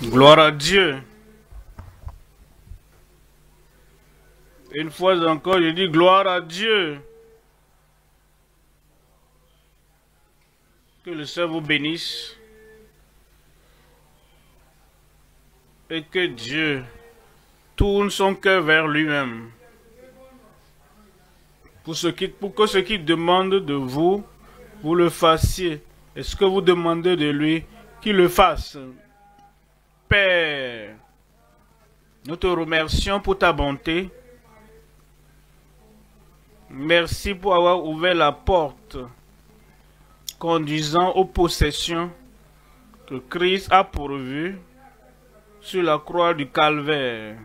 Gloire à Dieu. Une fois encore, je dis gloire à Dieu. Que le Seigneur vous bénisse. Et que Dieu tourne son cœur vers lui-même. Pour que ce qu'il demande de vous, vous le fassiez. Et ce que vous demandez de lui, qu'il le fasse. Père, nous te remercions pour ta bonté. Merci pour avoir ouvert la porte conduisant aux possessions que Christ a pourvues sur la croix du Calvaire.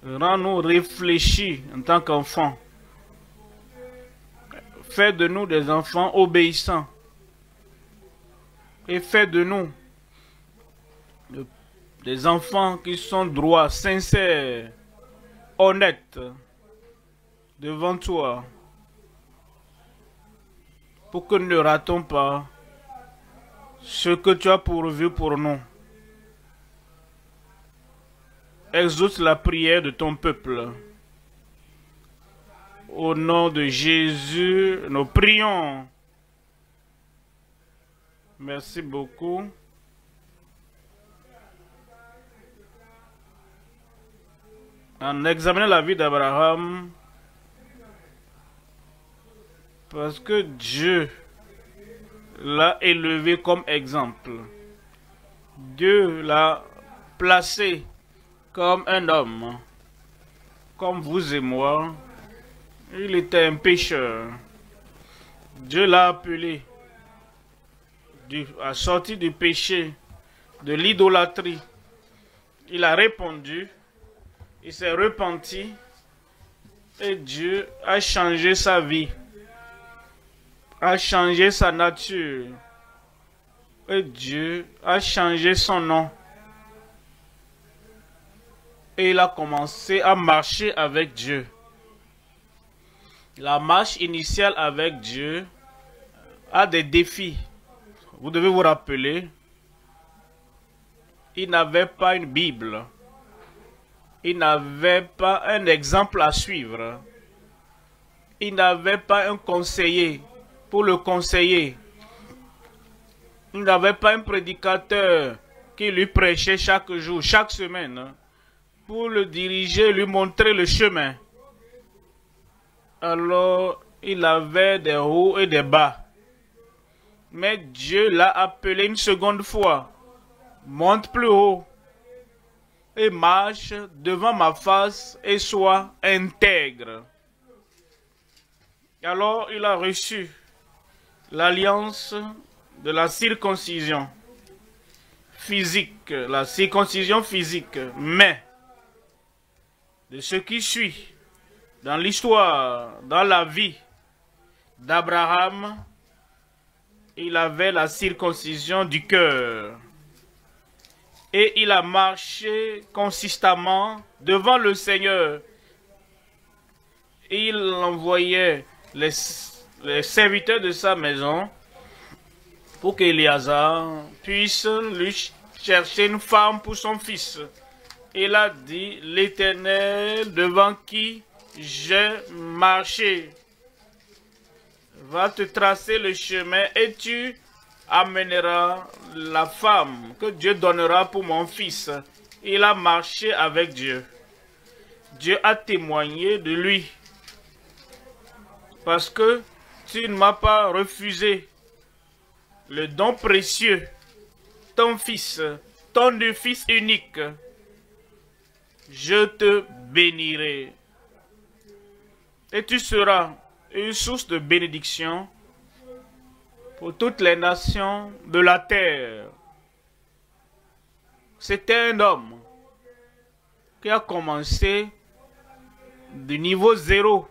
Rends-nous réfléchis en tant qu'enfants. Fais de nous des enfants obéissants. Et fais de nous des enfants qui sont droits, sincères, honnêtes devant toi. Pour que nous ne ratons pas ce que tu as pourvu pour nous. Exauce la prière de ton peuple. Au nom de Jésus, nous prions. Merci beaucoup. En examinant la vie d'Abraham, parce que Dieu l'a élevé comme exemple. Dieu l'a placé comme un homme, comme vous et moi. Il était un pécheur. Dieu l'a appelé à sortir du péché, de l'idolâtrie. Il a répondu, il s'est repenti et Dieu a changé sa vie, a changé sa nature et Dieu a changé son nom. Et il a commencé à marcher avec Dieu. La marche initiale avec Dieu a des défis. Vous devez vous rappeler, il n'avait pas une Bible. Il n'avait pas un exemple à suivre. Il n'avait pas un conseiller pour le conseiller. Il n'avait pas un prédicateur qui lui prêchait chaque jour, chaque semaine, pour le diriger, lui montrer le chemin. Alors, il avait des hauts et des bas. Mais Dieu l'a appelé une seconde fois. Monte plus haut et marche devant ma face et sois intègre. Alors, il a reçu l'alliance de la circoncision physique, la circoncision physique, mais de ce qui suit dans l'histoire, dans la vie d'Abraham, il avait la circoncision du cœur. Et il a marché consistamment devant le Seigneur. Il envoyait les serviteurs de sa maison pour qu'Éléazar puisse lui chercher une femme pour son fils. Il a dit, l'Éternel devant qui j'ai marché va te tracer le chemin et tu amèneras la femme que Dieu donnera pour mon fils. Il a marché avec Dieu. Dieu a témoigné de lui. Parce que tu ne m'as pas refusé le don précieux, ton fils unique. Je te bénirai. Et tu seras une source de bénédiction pour toutes les nations de la terre. C'était un homme qui a commencé du niveau 0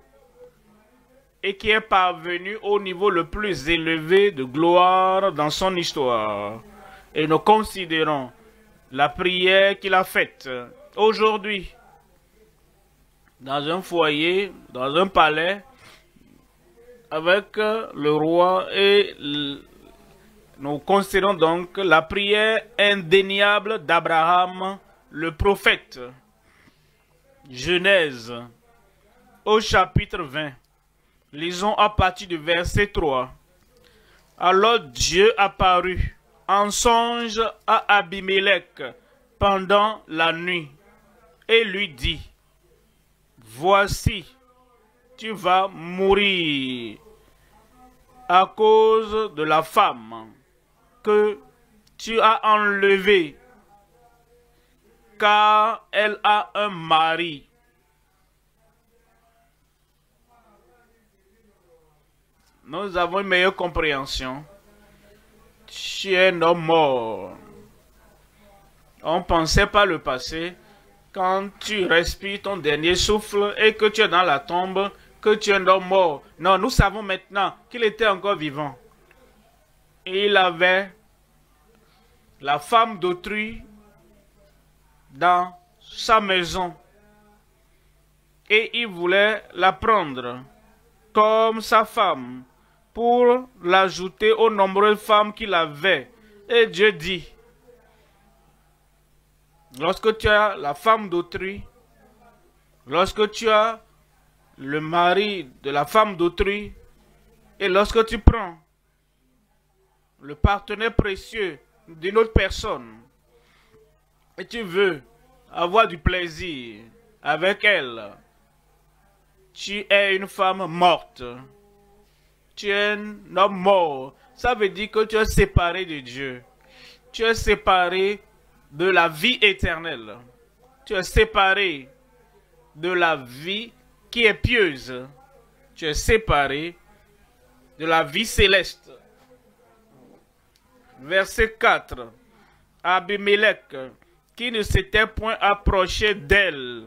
et qui est parvenu au niveau le plus élevé de gloire dans son histoire. Et nous considérons la prière qu'il a faite aujourd'hui dans un foyer, dans un palais, avec le roi et Nous considérons donc la prière indéniable d'Abraham, le prophète. Genèse, au chapitre 20. Lisons à partir du verset 3. Alors Dieu apparut en songe à Abimelech pendant la nuit et lui dit, voici, tu vas mourir à cause de la femme que tu as enlevée, car elle a un mari. Nous avons une meilleure compréhension. Tu es un homme mort. On pensait par le passé, quand tu respires ton dernier souffle et que tu es dans la tombe, que tu es un homme mort. Non, nous savons maintenant qu'il était encore vivant. Et il avait la femme d'autrui dans sa maison. Et il voulait la prendre comme sa femme pour l'ajouter aux nombreuses femmes qu'il avait. Et Dieu dit, lorsque tu as la femme d'autrui, lorsque tu as le mari de la femme d'autrui, et lorsque tu prends le partenaire précieux d'une autre personne, et tu veux avoir du plaisir avec elle, tu es une femme morte. Tu es un homme mort. Ça veut dire que tu es séparé de Dieu. Tu es séparé de la vie éternelle. Tu es séparé de la vie qui est pieuse. Tu es séparé de la vie céleste. Verset 4. Abimelech, qui ne s'était point approché d'elle,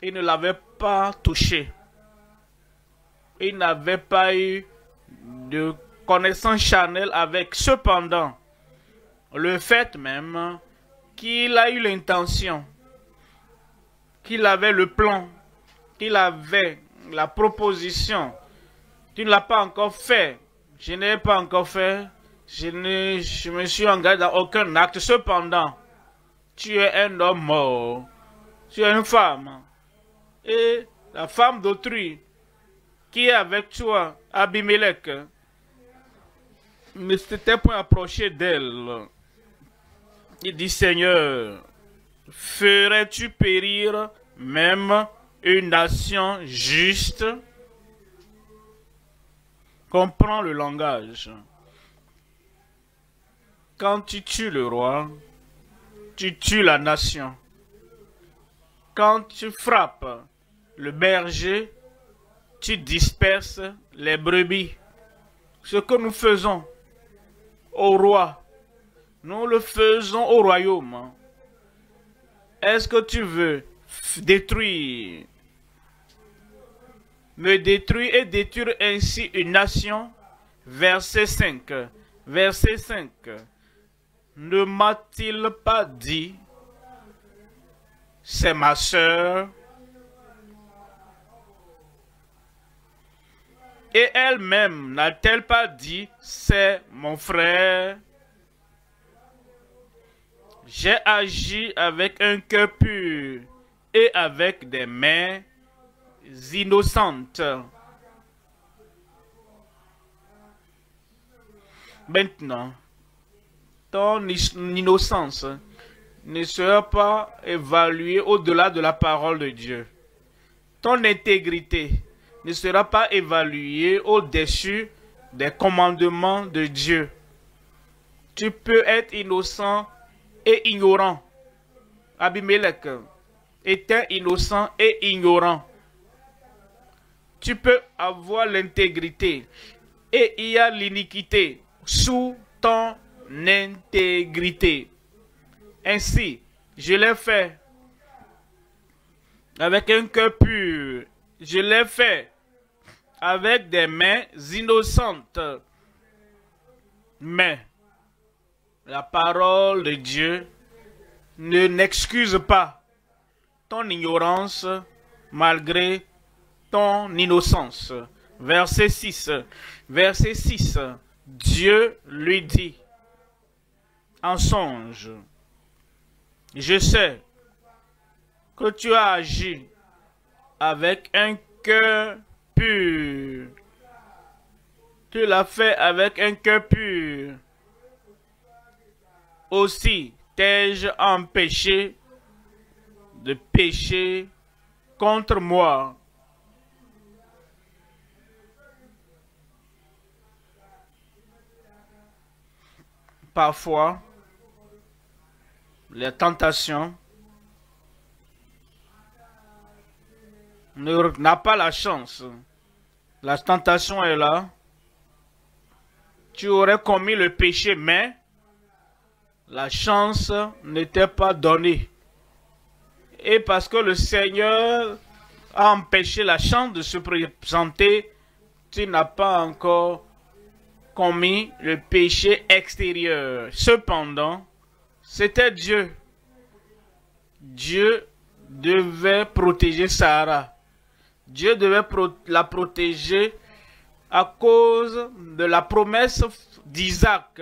il ne l'avait pas touché. Il n'avait pas eu de connaissance charnelle avec. Cependant, le fait même qu'il a eu l'intention, qu'il avait le plan, qu'il avait la proposition, tu ne l'as pas encore fait, je n'ai pas encore fait, je me suis engagé dans aucun acte. Cependant, tu es un homme mort, tu es une femme, et la femme d'autrui qui est avec toi, Abimelech, ne s'était point approché d'elle. Il dit, Seigneur, ferais-tu périr même une nation juste? Comprends le langage. Quand tu tues le roi, tu tues la nation. Quand tu frappes le berger, tu disperses les brebis. Ce que nous faisons au roi, nous le faisons au royaume. Est-ce que tu veux détruire, me détruire et détruire ainsi une nation? Verset 5. Verset 5. Ne m'a-t-il pas dit, c'est ma sœur? Et elle-même n'a-t-elle pas dit, c'est mon frère? J'ai agi avec un cœur pur et avec des mains innocentes. Maintenant, ton innocence ne sera pas évaluée au-delà de la parole de Dieu. Ton intégrité ne sera pas évaluée au-dessus des commandements de Dieu. Tu peux être innocent et ignorant. Abimelech était innocent et ignorant. Tu peux avoir l'intégrité et il y a l'iniquité sous ton intégrité. Ainsi, je l'ai fait avec un cœur pur. Je l'ai fait avec des mains innocentes. Mais la parole de Dieu ne n'excuse pas ton ignorance malgré ton innocence. Verset 6. Verset 6. Dieu lui dit en songe, je sais que tu as agi avec un cœur pur. Tu l'as fait avec un cœur pur. Aussi t'ai-je empêché de pécher contre moi. Parfois, les tentations n'a pas la chance. La tentation est là. Tu aurais commis le péché, mais la chance n'était pas donnée. Et parce que le Seigneur a empêché la chance de se présenter, tu n'as pas encore commis le péché extérieur. Cependant, c'était Dieu. Dieu devait protéger Sarah. Dieu devait la protéger à cause de la promesse d'Isaac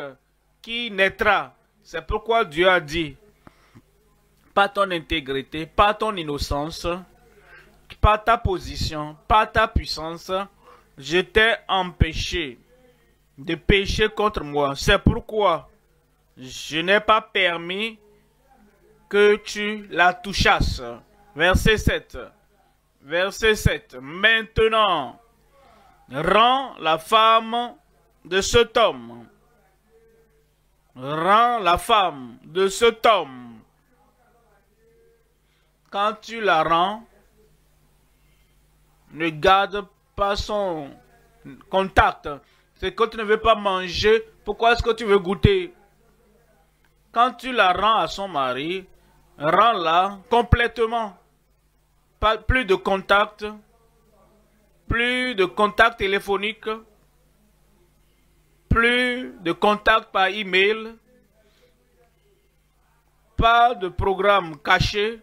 qui naîtra. C'est pourquoi Dieu a dit, pas ton intégrité, pas ton innocence, pas ta position, pas ta puissance, je t'ai empêché de pécher contre moi. C'est pourquoi je n'ai pas permis que tu la touchasses. Verset 7. Verset 7. Maintenant, rends la femme de cet homme. Rends la femme de cet homme. Quand tu la rends, ne garde pas son contact. C'est que tu ne veux pas manger. Pourquoi est-ce que tu veux goûter? Quand tu la rends à son mari, rends-la complètement. Plus de contact. Plus de contact téléphonique. Plus de contact par email. Pas de programme caché.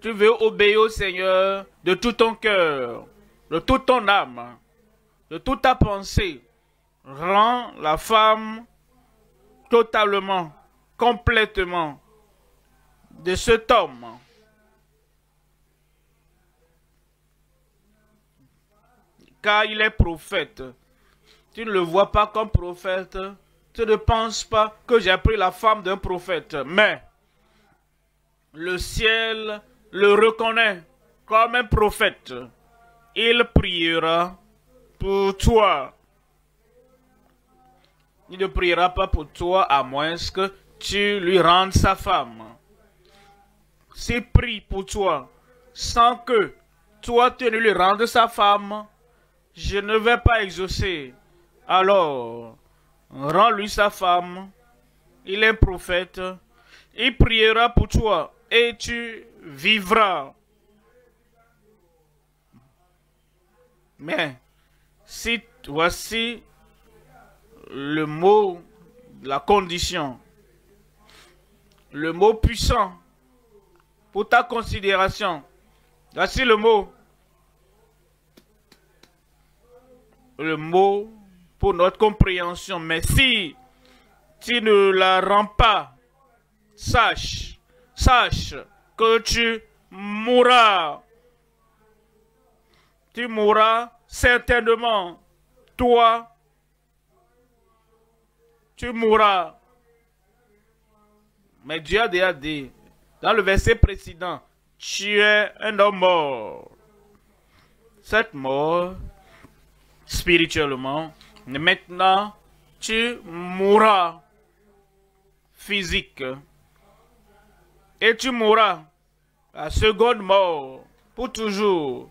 Tu veux obéir au Seigneur de tout ton cœur, de toute ton âme, de toute ta pensée. Rends la femme totalement, complètement de cet homme. Car il est prophète. Tu ne le vois pas comme prophète. Tu ne penses pas que j'ai pris la femme d'un prophète. Mais le ciel le reconnaît comme un prophète. Il priera pour toi. Il ne priera pas pour toi à moins que tu lui rendes sa femme. S'il prie pour toi sans que toi tu ne lui rendes sa femme, je ne vais pas exaucer. Alors, rends-lui sa femme. Il est un prophète. Il priera pour toi et tu vivras. Mais, si voici le mot, la condition, le mot puissant pour ta considération. Voici le mot pour notre compréhension. Mais si tu ne la rends pas, sache que tu mourras. Tu mourras certainement. Toi, tu mourras. Mais Dieu a déjà dit, dans le verset précédent, tu es un homme mort. Cette mort, spirituellement, maintenant, tu mourras physique. Et tu mourras la seconde mort pour toujours.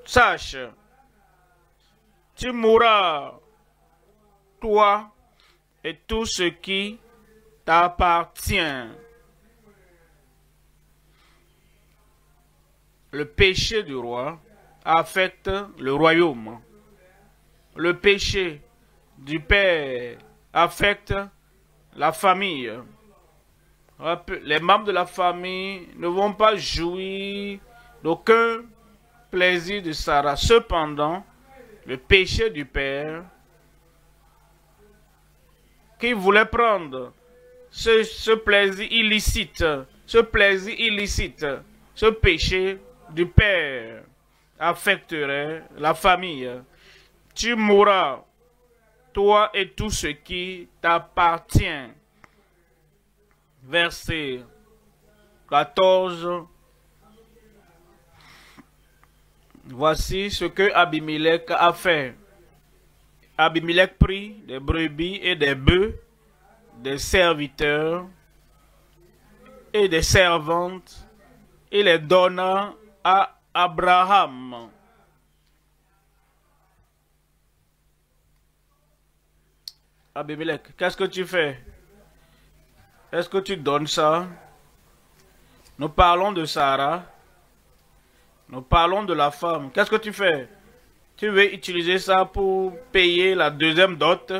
Sache, tu mourras, toi et tout ce qui t'appartient. Le péché du roi affecte le royaume. Le péché du père affecte la famille. Les membres de la famille ne vont pas jouir d'aucun plaisir de Sarah. Cependant, le péché du père qui voulait prendre ce plaisir illicite, ce péché du père affecterait la famille. Tu mourras, toi et tout ce qui t'appartient. Verset 14. Voici ce que Abimelech a fait. Abimelech prit des brebis et des bœufs, des serviteurs et des servantes, et les donna à Abraham. Abimelech, qu'est-ce que tu fais? Est-ce que tu donnes ça? Nous parlons de Sarah. Nous parlons de la femme. Qu'est-ce que tu fais? Tu veux utiliser ça pour payer la deuxième dot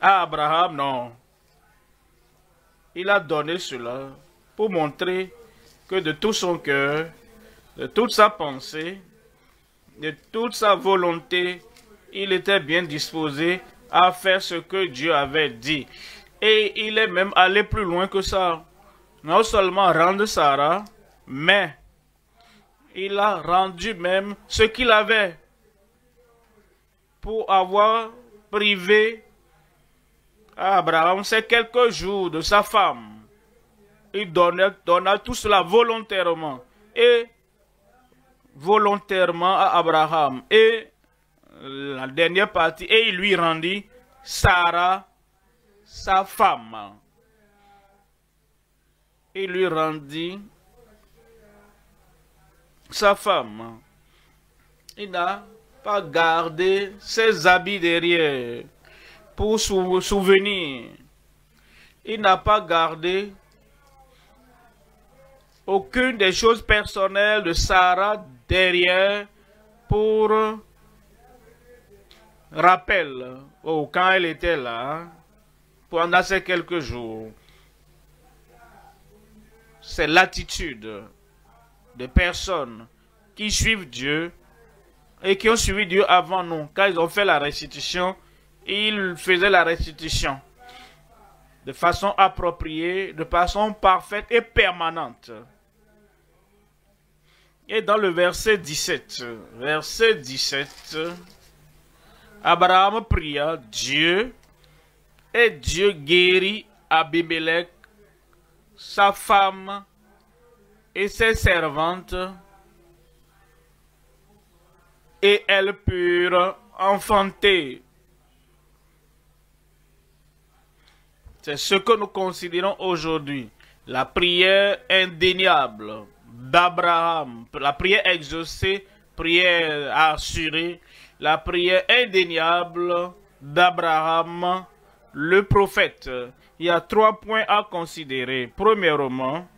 à Abraham? Non. Il a donné cela pour montrer que de tout son cœur, de toute sa pensée, de toute sa volonté, il était bien disposé à faire ce que Dieu avait dit. Et il est même allé plus loin que ça. Non seulement rendre Sarah, mais il a rendu même ce qu'il avait pour avoir privé à Abraham ces quelques jours de sa femme. Il donna tout cela volontairement à Abraham. Et la dernière partie, et il lui rendit Sarah, sa femme. Il lui rendit sa femme. Il n'a pas gardé ses habits derrière pour souvenir. Il n'a pas gardé aucune des choses personnelles de Sarah derrière pour rappel. Oh, quand elle était là, pendant ces quelques jours. C'est l'attitude des personnes qui suivent Dieu et qui ont suivi Dieu avant nous. Quand ils ont fait la restitution, ils faisaient la restitution de façon appropriée, de façon parfaite et permanente. Et dans le verset 17, Abraham pria Dieu et Dieu guérit Abimelech, sa femme et ses servantes, et elles purent enfanter. C'est ce que nous considérons aujourd'hui la prière indéniable d'Abraham, la prière exaucée, prière assurée, la prière indéniable d'Abraham, le prophète. Il y a 3 points à considérer. Premièrement,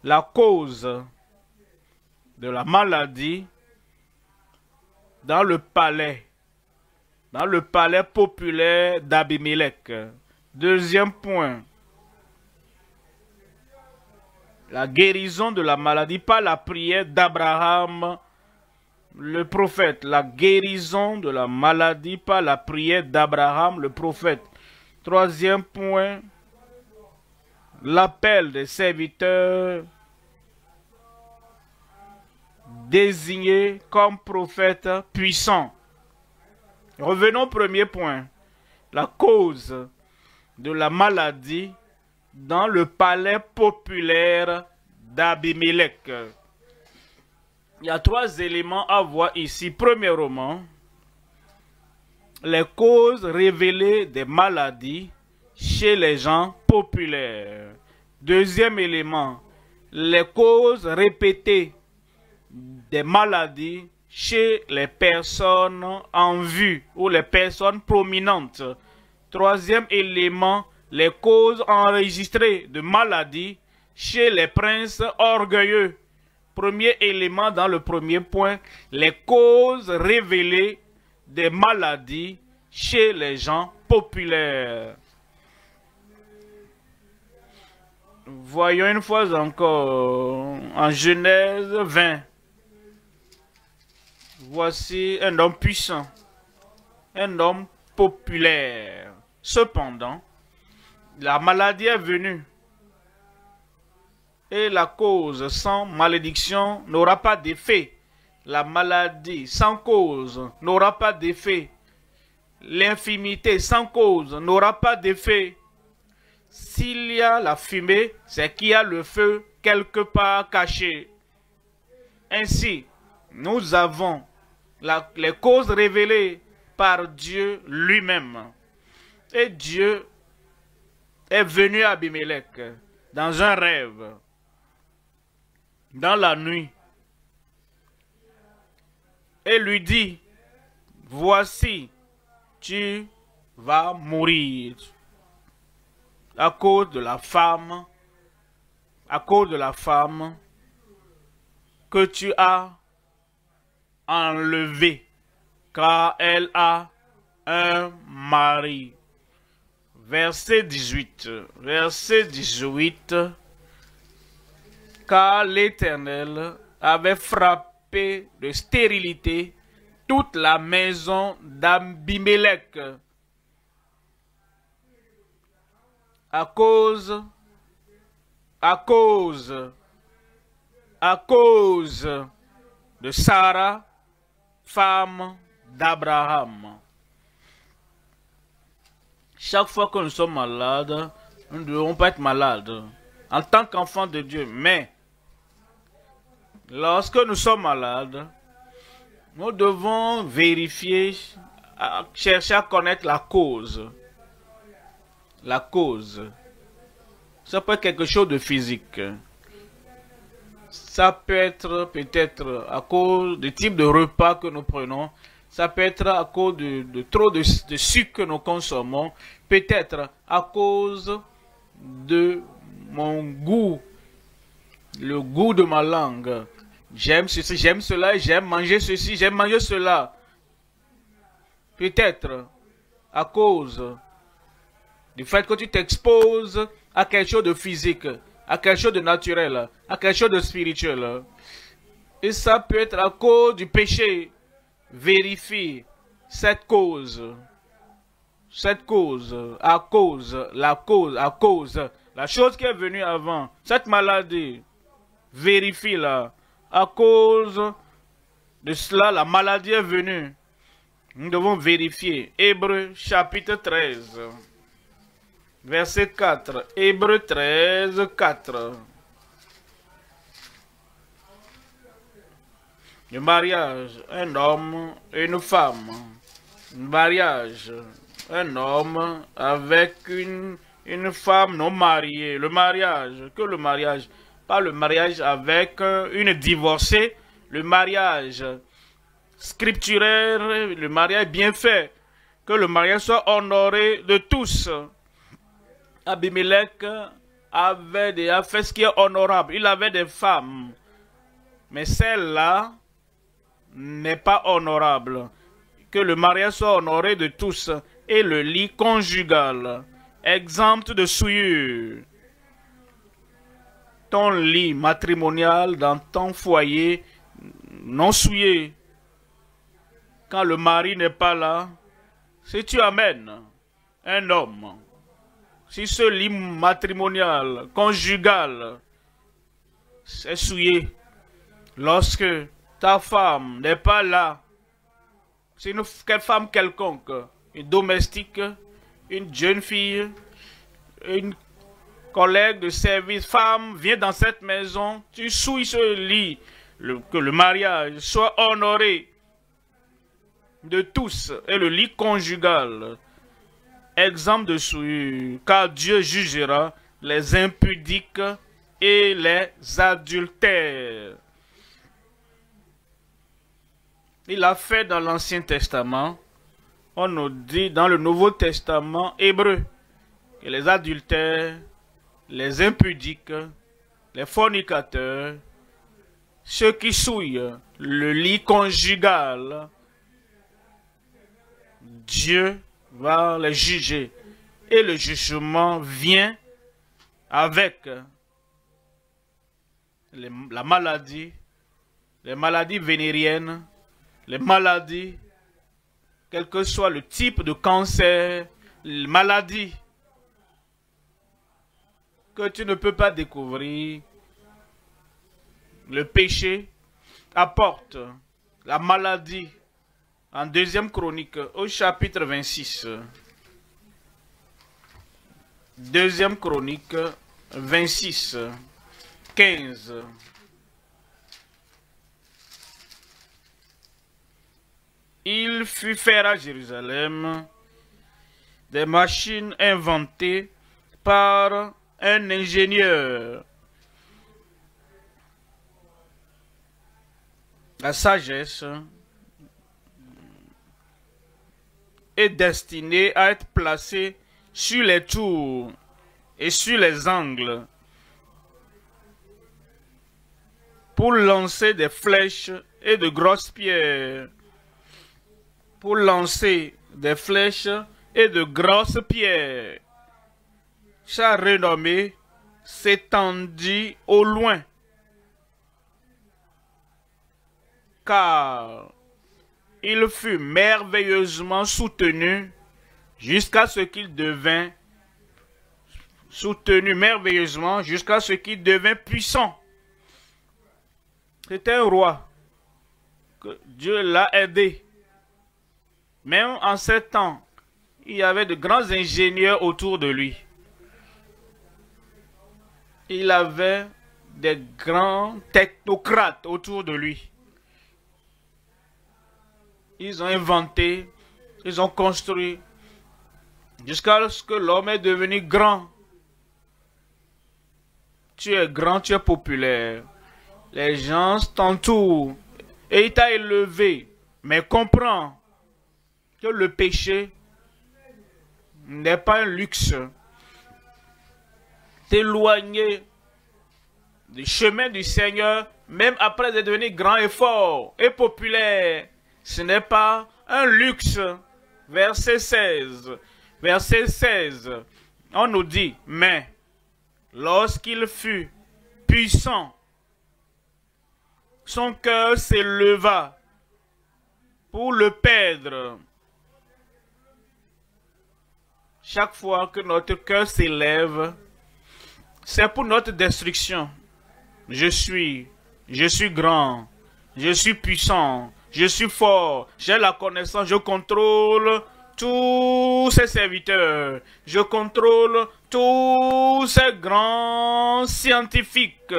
la cause de la maladie dans le palais populaire d'Abimelech. Deuxième point, la guérison de la maladie par la prière d'Abraham, le prophète. La guérison de la maladie par la prière d'Abraham, le prophète. Troisième point, l'appel des serviteurs désignés comme prophètes puissants. Revenons au premier point, la cause de la maladie dans le palais populaire d'Abimelech. Il y a 3 éléments à voir ici. Premièrement, les causes révélées des maladies chez les gens populaires. Deuxième élément, les causes répétées des maladies chez les personnes en vue ou les personnes prominentes. Troisième élément, les causes enregistrées de maladies chez les princes orgueilleux. Premier élément dans le premier point, les causes révélées des maladies chez les gens populaires. Voyons une fois encore en Genèse 20. voici un homme puissant, un homme populaire. Cependant, la maladie est venue. Et la cause sans malédiction n'aura pas d'effet. La maladie sans cause n'aura pas d'effet. L'infimité sans cause n'aura pas d'effet. S'il y a la fumée, c'est qu'il y a le feu quelque part caché. Ainsi, nous avons les causes révélées par Dieu lui-même. Et Dieu est venu à Abimelech dans un rêve, dans la nuit, et lui dit, voici, tu vas mourir à cause de la femme, que tu as enlevée, car elle a un mari. Verset 18. Verset 18. Car l'Éternel avait frappé de stérilité toute la maison d'Abimelech à cause de Sarah, femme d'Abraham. Chaque fois que nous sommes malades, nous devons pas être malades en tant qu'enfants de Dieu. Mais lorsque nous sommes malades, nous devons vérifier, chercher à connaître la cause. La cause. Ça peut être quelque chose de physique. Ça peut être peut-être à cause du type de repas que nous prenons. Ça peut être à cause de trop de sucre que nous consommons. Peut-être à cause de mon goût. Le goût de ma langue. J'aime ceci, j'aime cela, j'aime manger ceci, j'aime manger cela. Peut-être à cause du fait que tu t'exposes à quelque chose de physique, à quelque chose de naturel, à quelque chose de spirituel. Et ça peut être à cause du péché. Vérifie cette cause. Cette cause, à cause, la chose qui est venue avant, cette maladie, vérifie-la. À cause de cela, la maladie est venue. Nous devons vérifier. Hébreux chapitre 13, verset 4. Hébreux 13, 4. Le mariage, un homme et une femme. Le mariage, un homme avec une femme non mariée. Le mariage, que le mariage, pas le mariage avec une divorcée. Le mariage scripturaire, le mariage bien fait. Que le mariage soit honoré de tous. Abimelech avait déjà fait ce qui est honorable. Il avait des femmes. Mais celle-là n'est pas honorable. Que le mariage soit honoré de tous. Et le lit conjugal, exempt de souillure. Ton lit matrimonial dans ton foyer non souillé. Quand le mari n'est pas là, si tu amènes un homme, si ce lit matrimonial, conjugal, est souillé, lorsque ta femme n'est pas là, c'est une femme quelconque, une domestique, une jeune fille, une collègue de service, femme, vient dans cette maison, tu souilles ce lit, que le mariage soit honoré de tous, et le lit conjugal, exempt de souillure, car Dieu jugera les impudiques et les adultères. Il a fait dans l'Ancien Testament, on nous dit dans le Nouveau Testament hébreu, que les adultères, les impudiques, les fornicateurs, ceux qui souillent le lit conjugal, Dieu va les juger. Et le jugement vient avec la maladie, les maladies vénériennes, les maladies, quel que soit le type de cancer, les maladies que tu ne peux pas découvrir, le péché apporte la maladie. En 2e Chronique, au chapitre 26. 2e Chronique, 26, 15. Il fut fait à Jérusalem des machines inventées par un ingénieur. La sagesse est destinée à être placée sur les tours et sur les angles pour lancer des flèches et de grosses pierres. Pour lancer des flèches et de grosses pierres. Sa renommée s'étendit au loin, car il fut merveilleusement soutenu jusqu'à ce qu'il devint puissant. C'était un roi que Dieu l'a aidé. Même en ce temps, il y avait de grands ingénieurs autour de lui. Il avait des grands technocrates autour de lui. Ils ont inventé, ils ont construit, jusqu'à ce que l'homme est devenu grand. Tu es grand, tu es populaire. Les gens t'entourent et il t'a élevé. Mais comprends que le péché n'est pas un luxe. T'éloigner du chemin du Seigneur, même après être devenu grand et fort et populaire, ce n'est pas un luxe. Verset 16. Verset 16. On nous dit, mais lorsqu'il fut puissant, son cœur s'éleva pour le perdre. Chaque fois que notre cœur s'élève, c'est pour notre destruction. Je suis grand, je suis puissant, je suis fort, j'ai la connaissance, je contrôle tous ces serviteurs, je contrôle tous ces grands scientifiques,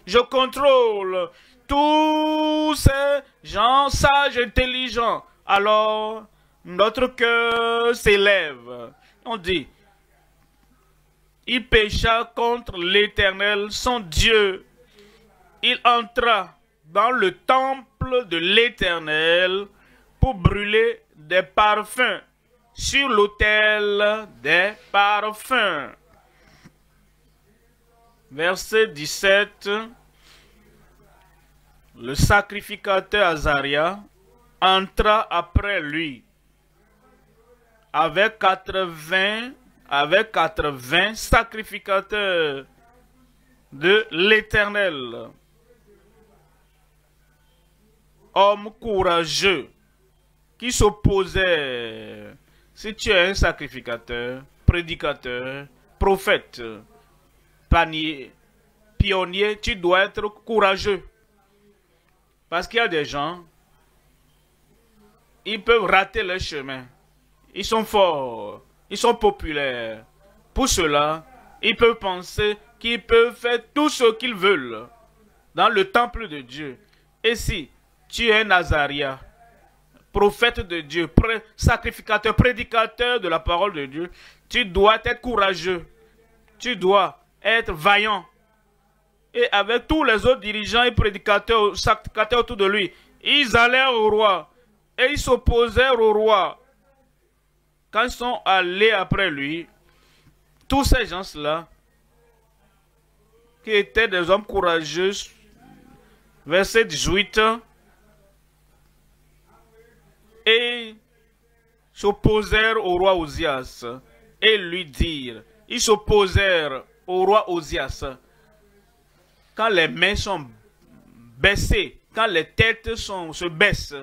je contrôle tous ces gens sages, intelligents. Alors, notre cœur s'élève. On dit, il pécha contre l'Éternel, son Dieu. Il entra dans le temple de l'Éternel pour brûler des parfums sur l'autel des parfums. Verset 17. Le sacrificateur Azaria entra après lui avec 80 sacrificateurs de l'Éternel. Homme courageux qui s'opposait. Si tu es un sacrificateur, prédicateur, prophète, pionnier, tu dois être courageux. Parce qu'il y a des gens, ils peuvent rater leur chemin. Ils sont forts, ils sont populaires. Pour cela, ils peuvent penser qu'ils peuvent faire tout ce qu'ils veulent dans le temple de Dieu. Et si tu es un Azaria, prophète de Dieu, sacrificateur, prédicateur de la parole de Dieu, tu dois être courageux. Tu dois être vaillant. Et avec tous les autres dirigeants et prédicateurs, sacrificateurs autour de lui, ils allèrent au roi et ils s'opposèrent au roi. Quand ils sont allés après lui, tous ces gens-là, qui étaient des hommes courageux, verset 18, et s'opposèrent au roi Ozias et lui dirent, ils s'opposèrent au roi Ozias. Quand les mains sont baissées, quand les têtes se baissent,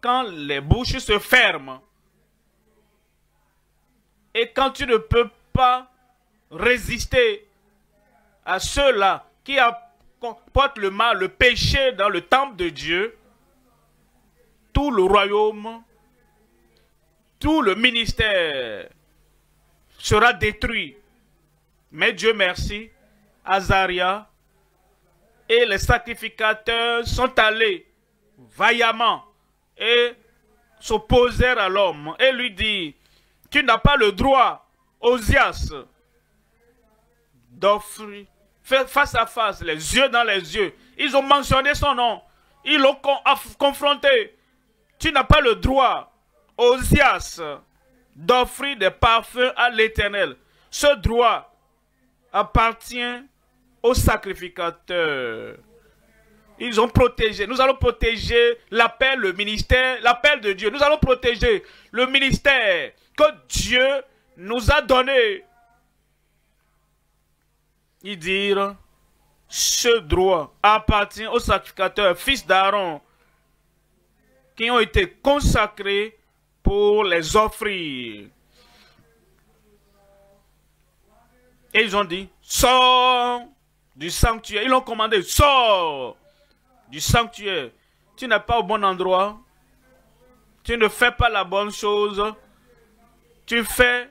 quand les bouches se ferment et quand tu ne peux pas résister à ceux-là qui apportent le mal, le péché dans le temple de Dieu, tout le royaume, tout le ministère sera détruit. Mais Dieu merci, Azaria et les sacrificateurs sont allés vaillamment et s'opposèrent à l'homme et lui dit, tu n'as pas le droit, Osias, d'offrir face à face, les yeux dans les yeux. Ils ont mentionné son nom, ils l'ont confronté. Tu n'as pas le droit, Osias, d'offrir des parfums à l'Éternel. Ce droit appartient aux sacrificateurs. Ils ont protégé. Nous allons protéger l'appel, le ministère, l'appel de Dieu. Nous allons protéger le ministère que Dieu nous a donné. Ils dirent, ce droit appartient aux sacrificateurs, fils d'Aaron, qui ont été consacrés pour les offrir. Et ils ont dit, sors du sanctuaire. Ils l'ont commandé, sors du sanctuaire. Tu n'es pas au bon endroit. Tu ne fais pas la bonne chose. Tu fais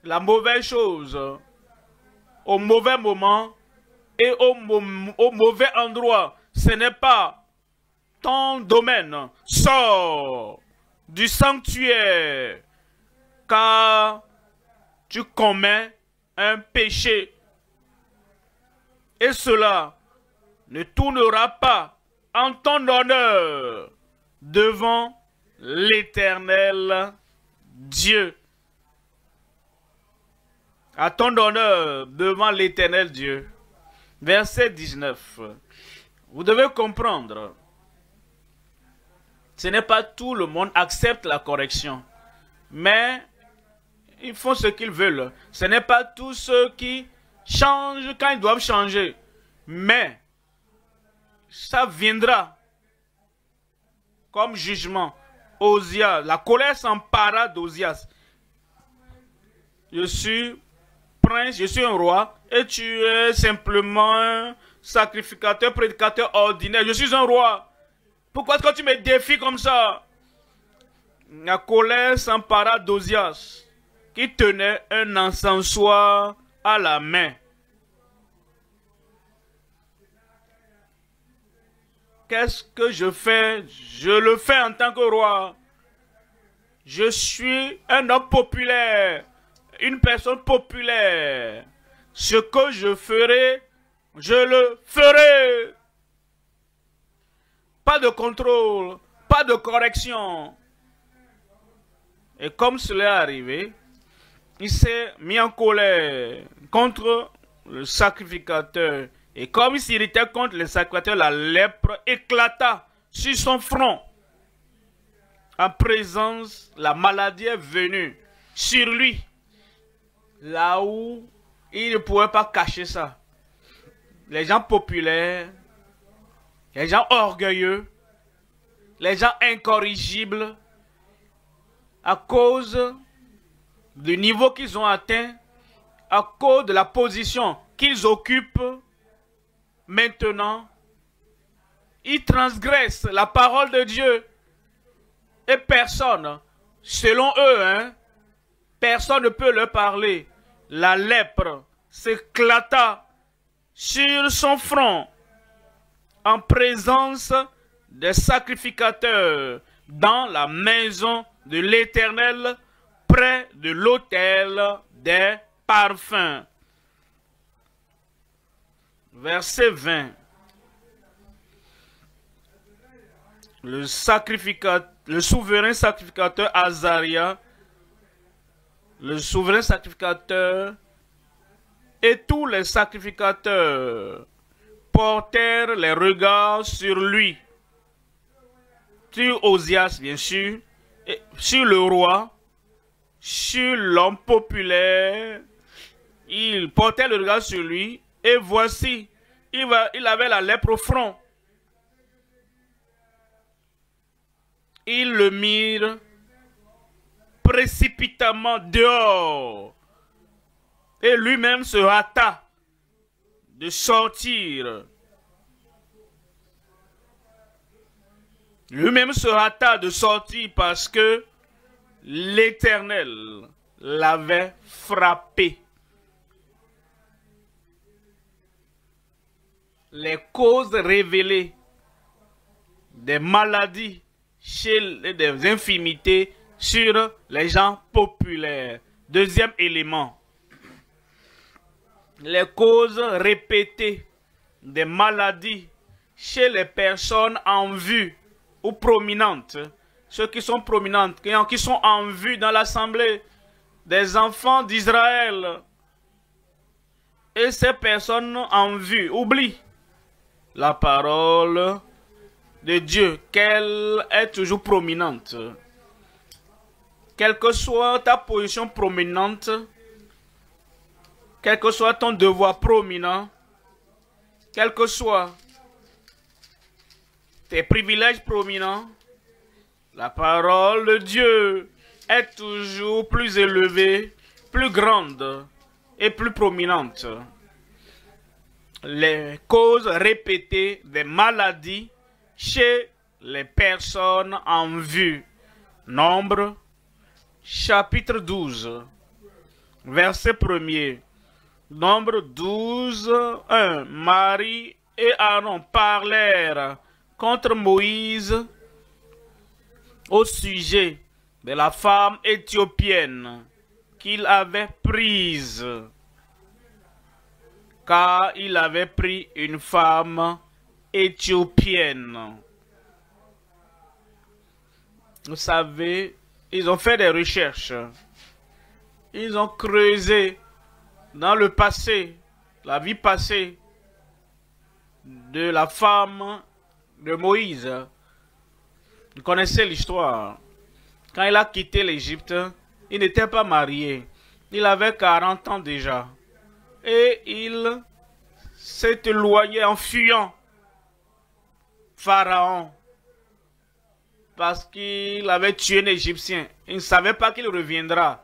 la mauvaise chose au mauvais moment et au mauvais endroit. Ce n'est pas ton domaine. Sors du sanctuaire, car tu commets un péché. Et cela ne tournera pas en ton honneur devant l'Éternel Dieu. À ton honneur devant l'Éternel Dieu. Verset 19. Vous devez comprendre, ce n'est pas tout le monde accepte la correction, mais ils font ce qu'ils veulent. Ce n'est pas tous ceux qui changent quand ils doivent changer, mais ça viendra comme jugement. Osias, la colère s'empara d'Osias. Je suis prince, je suis un roi, et tu es simplement un sacrificateur, prédicateur ordinaire. Je suis un roi. Pourquoi est-ce que tu me défies comme ça? La colère s'empara d'Osias, qui tenait un encensoir à la main. Qu'est-ce que je fais? Je le fais en tant que roi. Je suis un homme populaire, une personne populaire. Ce que je ferai, je le ferai. Pas de contrôle, pas de correction. Et comme cela est arrivé, il s'est mis en colère contre le sacrificateur. Et comme il s'irritait contre le sacrificateur, la lèpre éclata sur son front. En présence, la maladie est venue sur lui. Là où il ne pouvait pas cacher ça. Les gens populaires, les gens orgueilleux, les gens incorrigibles, à cause du niveau qu'ils ont atteint, à cause de la position qu'ils occupent, maintenant, ils transgressent la parole de Dieu. Et personne, selon eux, personne ne peut leur parler. La lèpre s'éclata sur son front en présence des sacrificateurs dans la maison de l'Éternel, près de l'autel des parfums. Verset 20. Le souverain sacrificateur Azaria, le souverain sacrificateur et tous les sacrificateurs portèrent les regards sur lui, sur Osias bien sûr, et sur le roi, sur l'homme populaire. Ils portaient le regard sur lui et voici, il avait la lèpre au front. ils le mirent précipitamment dehors. Et lui-même se hâta de sortir. Lui-même se hâta de sortir parce que l'Éternel l'avait frappé. Les causes révélées des maladies des infirmités sur les gens populaires. Deuxième élément. Les causes répétées des maladies chez les personnes en vue ou prominentes. Ceux qui sont prominentes, qui sont en vue dans l'assemblée des enfants d'Israël. Et ces personnes en vue oublient la parole de Dieu, qu'elle est toujours prominente. Quelle que soit ta position prominente, quel que soit ton devoir prominent, quels que soient tes privilèges prominents, la parole de Dieu est toujours plus élevée, plus grande et plus prominente. Les causes répétées des maladies chez les personnes en vue. Nombre, chapitre 12, verset 1er. Nombre 12, 1. Marie et Aaron parlèrent contre Moïse au sujet de la femme éthiopienne qu'il avait prise, car il avait pris une femme éthiopienne. Vous savez, ils ont fait des recherches. Ils ont creusé dans le passé, la vie passée de la femme de Moïse. Vous connaissez l'histoire. Quand il a quitté l'Égypte, il n'était pas marié. Il avait 40 ans déjà. Et il s'est éloigné en fuyant Pharaon. Parce qu'il avait tué un Égyptien. Il ne savait pas qu'il reviendra.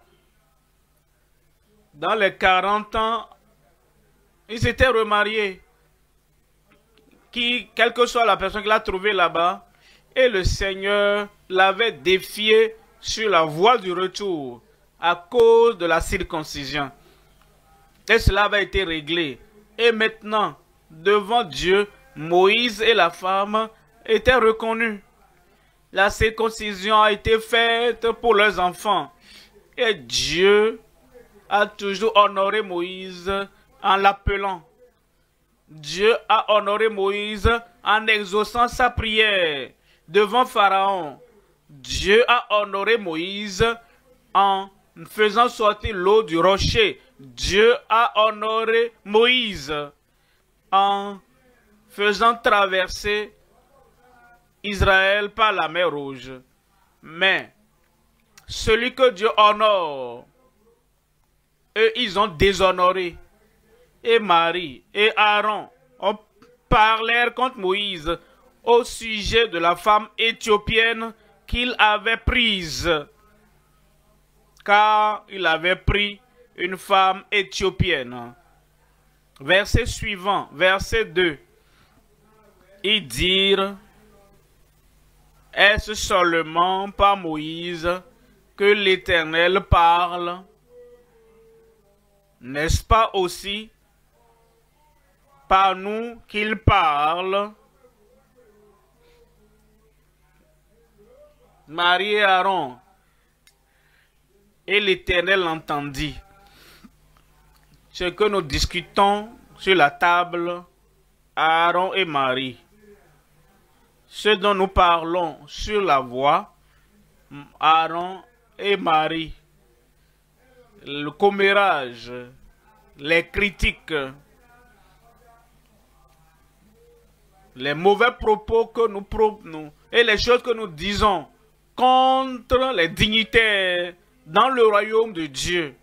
Dans les 40 ans, il s'était remarié. Quelle que soit la personne qu'il a trouvée là-bas, et le Seigneur l'avait défié sur la voie du retour à cause de la circoncision. Et cela avait été réglé. Et maintenant, devant Dieu, Moïse et la femme étaient reconnus. La circoncision a été faite pour leurs enfants. Et Dieu a toujours honoré Moïse en l'appelant. Dieu a honoré Moïse en exaucant sa prière devant Pharaon. Dieu a honoré Moïse en faisant sortir l'eau du rocher. Dieu a honoré Moïse en faisant traverser Israël par la mer Rouge. Mais celui que Dieu honore, eux, ils ont déshonoré. Et Marie et Aaron ont parlé contre Moïse au sujet de la femme éthiopienne qu'il avait prise. Car il avait pris une femme éthiopienne. Verset suivant, verset 2. Ils dirent: est-ce seulement par Moïse que l'Éternel parle? N'est-ce pas aussi par nous qu'il parle? Marie et Aaron, et l'Éternel entendit ce que nous discutons sur la table, Aaron et Marie. Ce dont nous parlons sur la voie, Aaron et Marie. Le commérage, les critiques, les mauvais propos que nous promenons et les choses que nous disons contre les dignitaires dans le royaume de Dieu.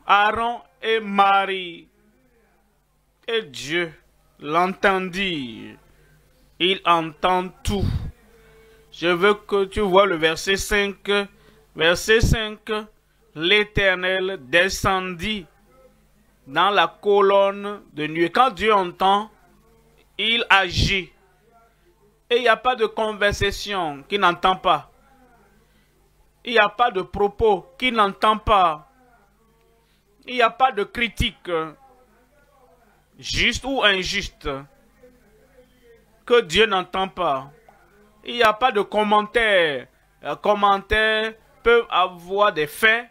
Aaron et Marie, et Dieu l'entendit. Il entend tout. Je veux que tu vois le verset 5. Verset 5. L'Éternel descendit dans la colonne de nuée. Quand Dieu entend, il agit. Et il n'y a pas de conversation qu'il n'entend pas. Il n'y a pas de propos qu'il n'entend pas. Il n'y a pas de critique, juste ou injuste, que Dieu n'entend pas. Il n'y a pas de commentaires. Les commentaires peuvent avoir des faits.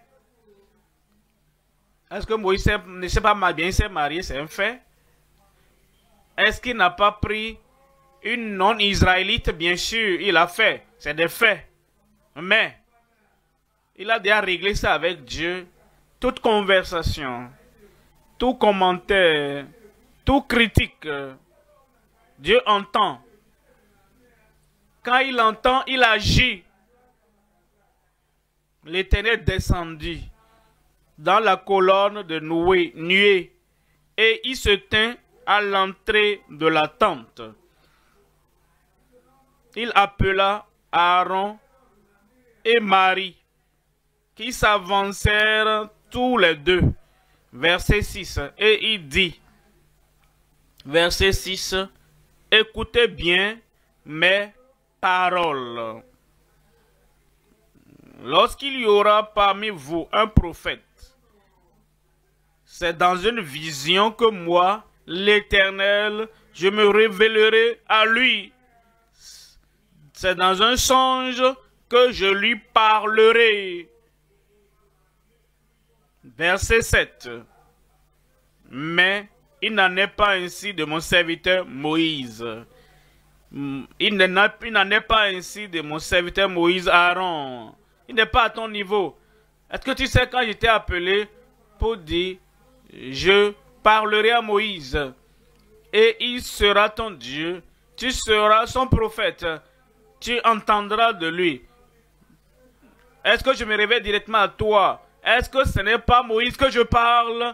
Est-ce que Moïse ne s'est pas bien, il s'est marié, c'est un fait? Est-ce qu'il n'a pas pris une non-israélite? Bien sûr, il a fait. C'est des faits. Mais, il a déjà réglé ça avec Dieu. Toute conversation, tout commentaire, tout critique, Dieu entend. Quand il entend, il agit. L'Éternel descendit dans la colonne de nuée et il se tint à l'entrée de la tente. Il appela Aaron et Marie qui s'avancèrent tous les deux. Verset 6. Et il dit, verset 6, écoutez bien mes paroles. Lorsqu'il y aura parmi vous un prophète, c'est dans une vision que moi, l'Éternel, je me révélerai à lui. C'est dans un songe que je lui parlerai. Verset 7. Mais il n'en est pas ainsi de mon serviteur Moïse. Il n'en est pas ainsi de mon serviteur Moïse Aaron. Il n'est pas à ton niveau. Est-ce que tu sais quand j'étais appelé pour dire, je parlerai à Moïse et il sera ton Dieu, tu seras son prophète, tu entendras de lui. Est-ce que je me révèle directement à toi? Est-ce que ce n'est pas Moïse que je parle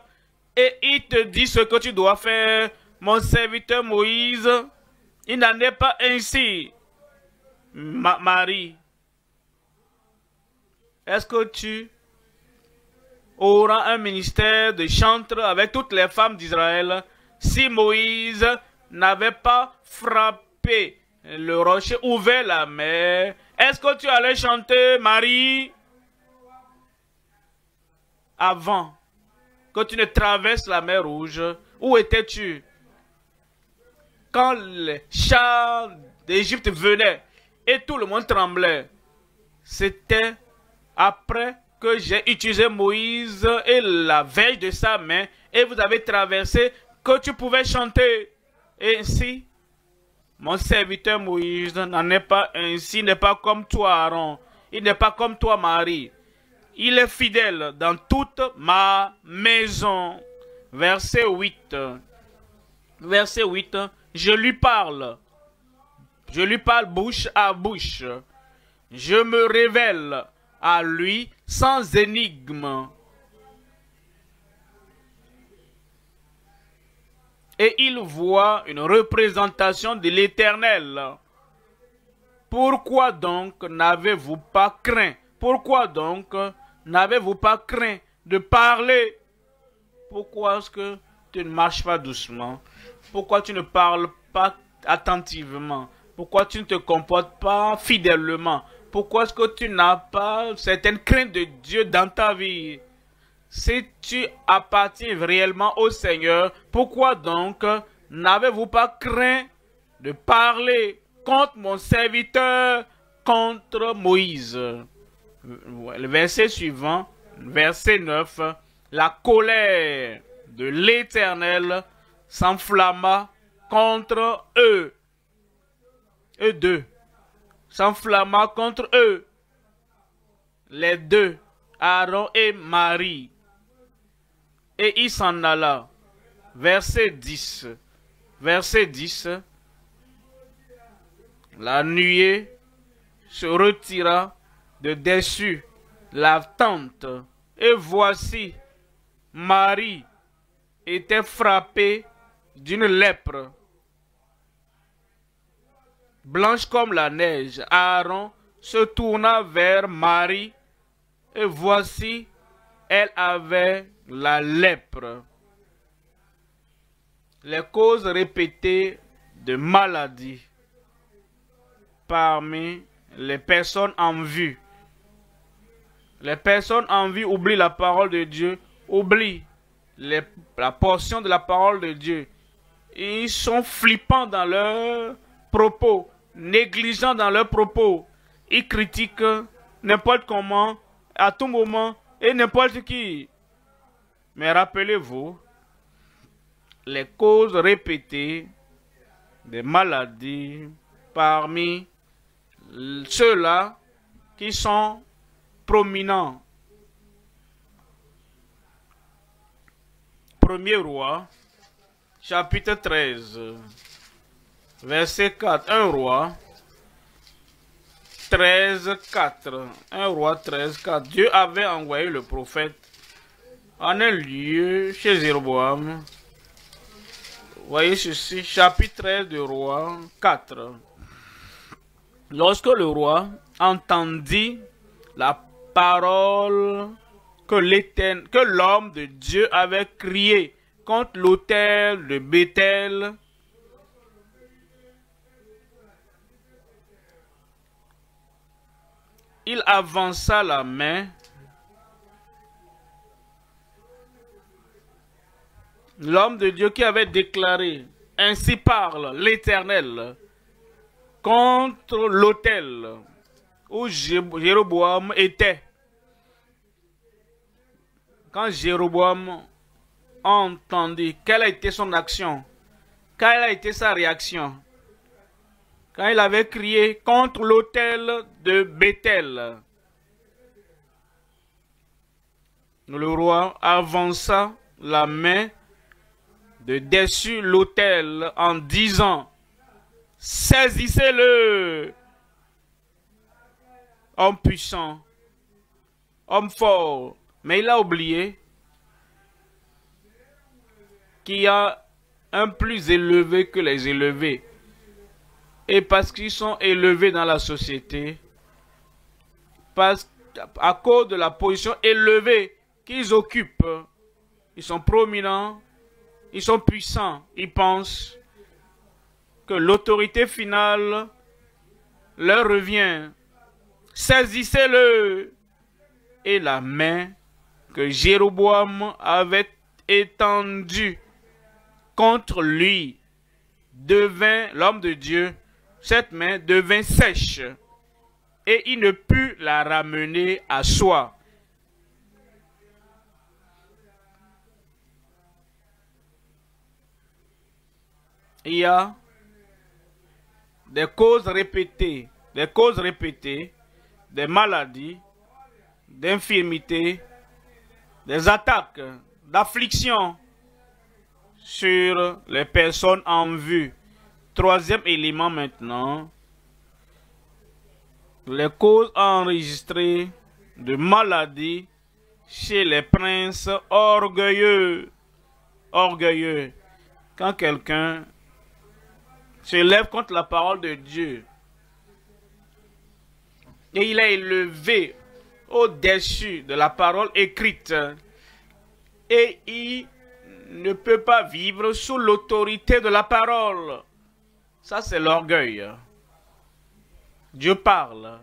et il te dit ce que tu dois faire? Mon serviteur Moïse, il n'en est pas ainsi. Marie, est-ce que tu auras un ministère de chantre avec toutes les femmes d'Israël si Moïse n'avait pas frappé le rocher, ouvert la mer? Est-ce que tu allais chanter, Marie, avant que tu ne traverses la mer Rouge? Où étais-tu quand les chars d'Égypte venaient et tout le monde tremblait? C'était après que j'ai utilisé Moïse et la verge de sa main et vous avez traversé que tu pouvais chanter. Et ainsi, mon serviteur Moïse n'en est pas ainsi, il n'est pas comme toi Aaron, il n'est pas comme toi Marie. Il est fidèle dans toute ma maison. Verset 8. Verset 8. Je lui parle bouche à bouche. Je me révèle à lui sans énigme. Et il voit une représentation de l'Éternel. Pourquoi donc n'avez-vous pas craint? Pourquoi donc n'avez-vous pas craint de parler? Pourquoi est-ce que tu ne marches pas doucement? Pourquoi tu ne parles pas attentivement? Pourquoi tu ne te comportes pas fidèlement? Pourquoi est-ce que tu n'as pas certaines craintes de Dieu dans ta vie? Si tu appartiens réellement au Seigneur, pourquoi donc n'avez-vous pas craint de parler contre mon serviteur, contre Moïse? Le verset suivant, verset 9, la colère de l'Éternel s'enflamma contre eux. Eux deux. S'enflamma contre eux. Les deux, Aaron et Marie. Et il s'en alla. Verset 10. Verset 10. La nuée se retira de dessus la tente. Et voici, Marie était frappée d'une lèpre. blanche comme la neige. Aaron se tourna vers Marie, et voici, elle avait la lèpre. Les causes répétées de maladie parmi les personnes en vue. Les personnes en vue oublient la parole de Dieu, oublient la portion de la parole de Dieu. Ils sont flippants dans leurs propos, négligents dans leurs propos. Ils critiquent n'importe comment, à tout moment, et n'importe qui. Mais rappelez-vous, les causes répétées des maladies parmi ceux-là qui sont prominents. Premier roi, chapitre 13, verset 4. 1 roi 13, 4. 1 roi 13, 4. Dieu avait envoyé le prophète en un lieu chez Jéroboam. Voyez ceci, chapitre 13 du roi 4. Lorsque le roi entendit la parole que l'homme de Dieu avait crié contre l'autel de Béthel, il avança la main. L'homme de Dieu qui avait déclaré, ainsi parle l'Éternel, contre l'autel où Jéroboam était. Quand Jéroboam entendit, quelle a été son action? Quelle a été sa réaction? Quand il avait crié contre l'autel de Béthel, le roi avança la main de dessus l'autel en disant, saisissez-le, homme puissant, homme fort. Mais il a oublié qu'il y a un plus élevé que les élevés. Et parce qu'ils sont élevés dans la société, à cause de la position élevée qu'ils occupent, ils sont prominents, ils sont puissants, ils pensent que l'autorité finale leur revient. Saisissez-le. Et la main que Jéroboam avait étendue contre lui devint, l'homme de Dieu, cette main devint sèche et il ne put la ramener à soi. Il y a des causes répétées, des maladies, d'infirmités, des attaques, d'afflictions sur les personnes en vue. Troisième élément maintenant, les causes enregistrées de maladies chez les princes orgueilleux. Orgueilleux. Quand quelqu'un se lève contre la parole de Dieu et il est élevé au-dessus de la parole écrite et il ne peut pas vivre sous l'autorité de la parole. Ça, c'est l'orgueil. Dieu parle.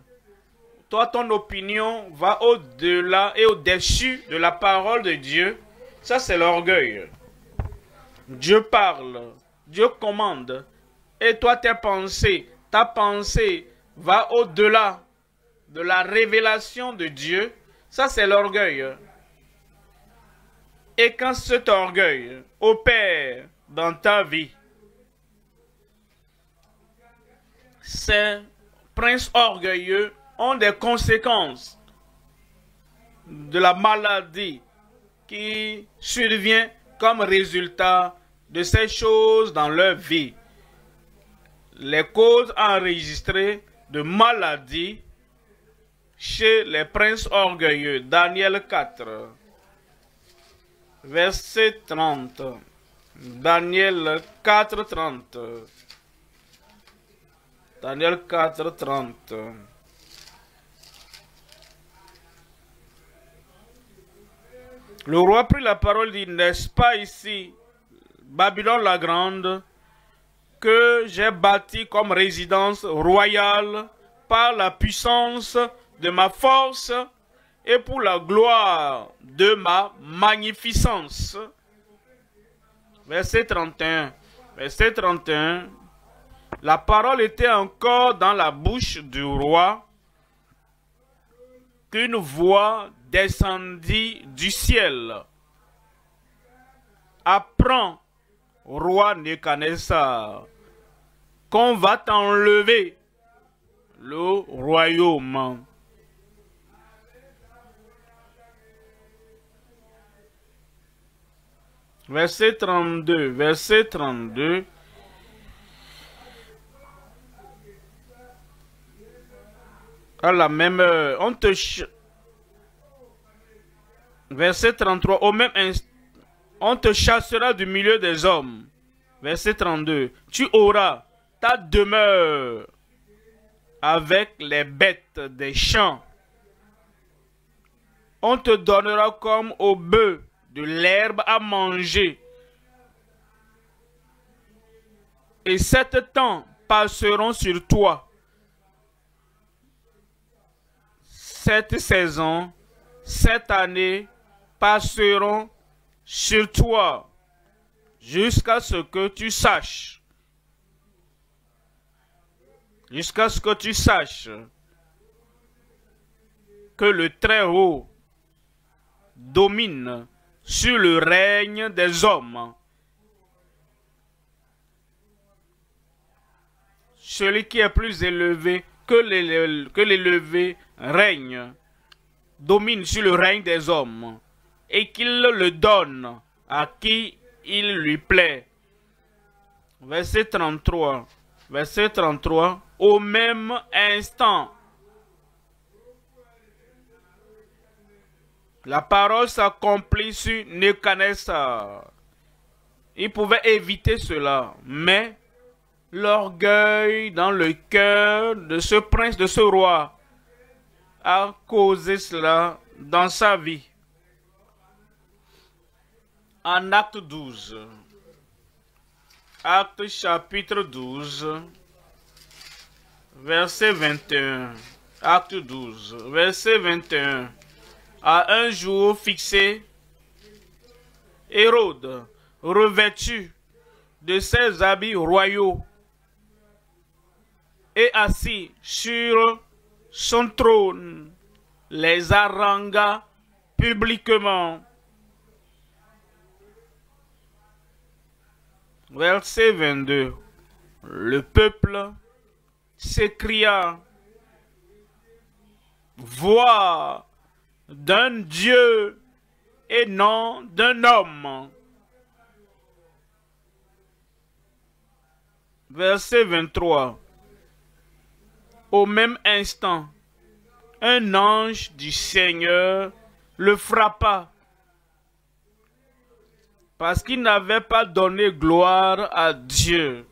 Toi, ton opinion va au-delà et au-dessus de la parole de Dieu. Ça, c'est l'orgueil. Dieu parle. Dieu commande. Et toi, ta pensée va au-delà de la révélation de Dieu. Ça, c'est l'orgueil. Et quand cet orgueil opère dans ta vie, ces princes orgueilleux ont des conséquences de la maladie qui survient comme résultat de ces choses dans leur vie. Les causes enregistrées de maladie chez les princes orgueilleux. Daniel 4, verset 30. Daniel 4, 30. Daniel 4, 30. Le roi prit la parole et dit, n'est-ce pas ici, Babylone la Grande, que j'ai bâti comme résidence royale par la puissance de ma force et pour la gloire de ma magnificence. Verset 31. Verset 31. La parole était encore dans la bouche du roi qu'une voix descendit du ciel. Apprends, roi Nebuchadnezzar, qu'on va t'enlever le royaume. Verset 32, verset 32. À la même heure, verset 33, au même instant, on te chassera du milieu des hommes. Verset 32, tu auras ta demeure avec les bêtes des champs. On te donnera comme au bœuf de l'herbe à manger. Et 7 temps passeront sur toi. 7 saisons, 7 années passeront sur toi jusqu'à ce que tu saches. Jusqu'à ce que tu saches que le Très-Haut domine sur le règne des hommes. Celui qui est plus élevé que l'élevé règne, domine sur le règne des hommes, et qu'il le donne à qui il lui plaît. Verset 33. Verset 33. Au même instant, la parole s'accomplit sur Nebuchadnezzar. Il pouvait éviter cela, mais l'orgueil dans le cœur de ce prince, de ce roi, a causé cela dans sa vie. En acte 12, acte chapitre 12, verset 21, acte 12, verset 21, à un jour fixé, Hérode, revêtu de ses habits royaux et assis sur son trône, les harangua publiquement. Verset 22. Le peuple s'écria, voix d'un Dieu et non d'un homme. Verset 23. Au même instant, un ange du Seigneur le frappa parce qu'il n'avait pas donné gloire à Dieu.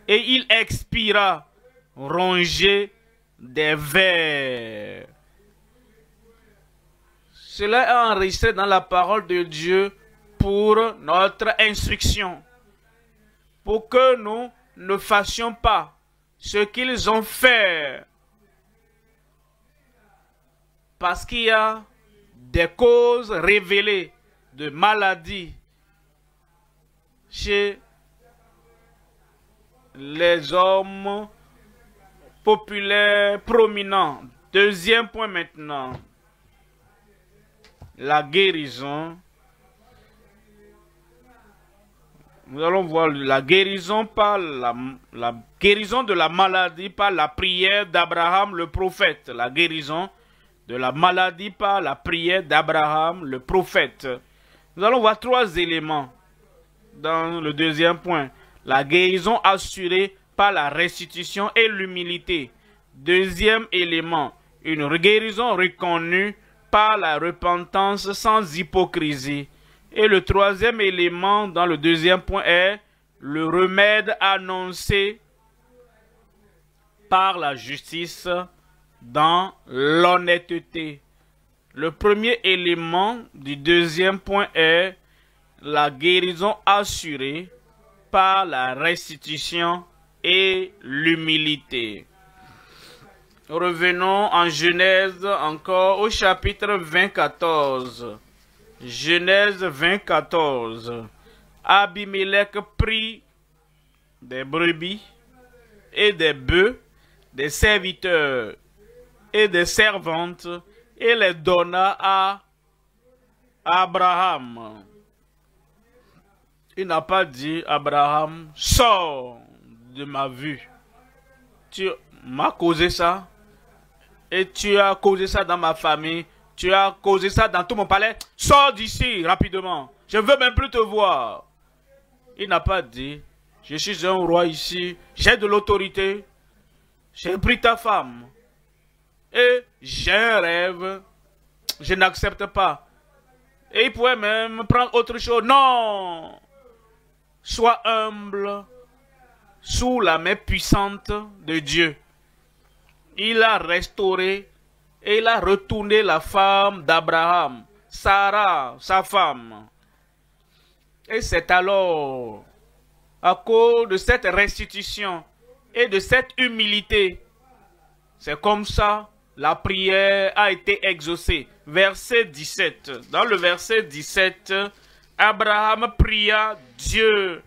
Et il expira, rongé des vers. Cela est enregistré dans la parole de Dieu pour notre instruction, pour que nous ne fassions pas ce qu'ils ont fait, parce qu'il y a des causes révélées de maladies chez les hommes populaires prominents. Deuxième point maintenant, la guérison. Nous allons voir la guérison par la guérison de la maladie par la prière d'Abraham le prophète. La guérison de la maladie par la prière d'Abraham le prophète. Nous allons voir 3 éléments dans le deuxième point. La guérison assurée par la restitution et l'humilité. Deuxième élément, une guérison reconnue par la repentance sans hypocrisie. Et le troisième élément dans le deuxième point est le remède annoncé par la justice, dans l'honnêteté. Le premier élément du deuxième point est la guérison assurée par la restitution et l'humilité. Revenons en Genèse encore au chapitre 24. Genèse 24. Abimelech prit des brebis et des bœufs, des serviteurs et des servantes, et les donna à Abraham. Il n'a pas dit, Abraham, sors de ma vue. Tu m'as causé ça, et tu as causé ça dans ma famille, tu as causé ça dans tout mon palais. Sors d'ici rapidement, je ne veux même plus te voir. Il n'a pas dit, je suis un roi ici, j'ai de l'autorité, j'ai pris ta femme, et j'ai un rêve, je n'accepte pas. Et il pouvait même prendre autre chose. Non! Sois humble sous la main puissante de Dieu. Il a restauré et il a retourné la femme d'Abraham, Sarah, sa femme. Et c'est alors, à cause de cette restitution et de cette humilité, c'est comme ça la prière a été exaucée. Verset 17. Dans le verset 17, Abraham pria Dieu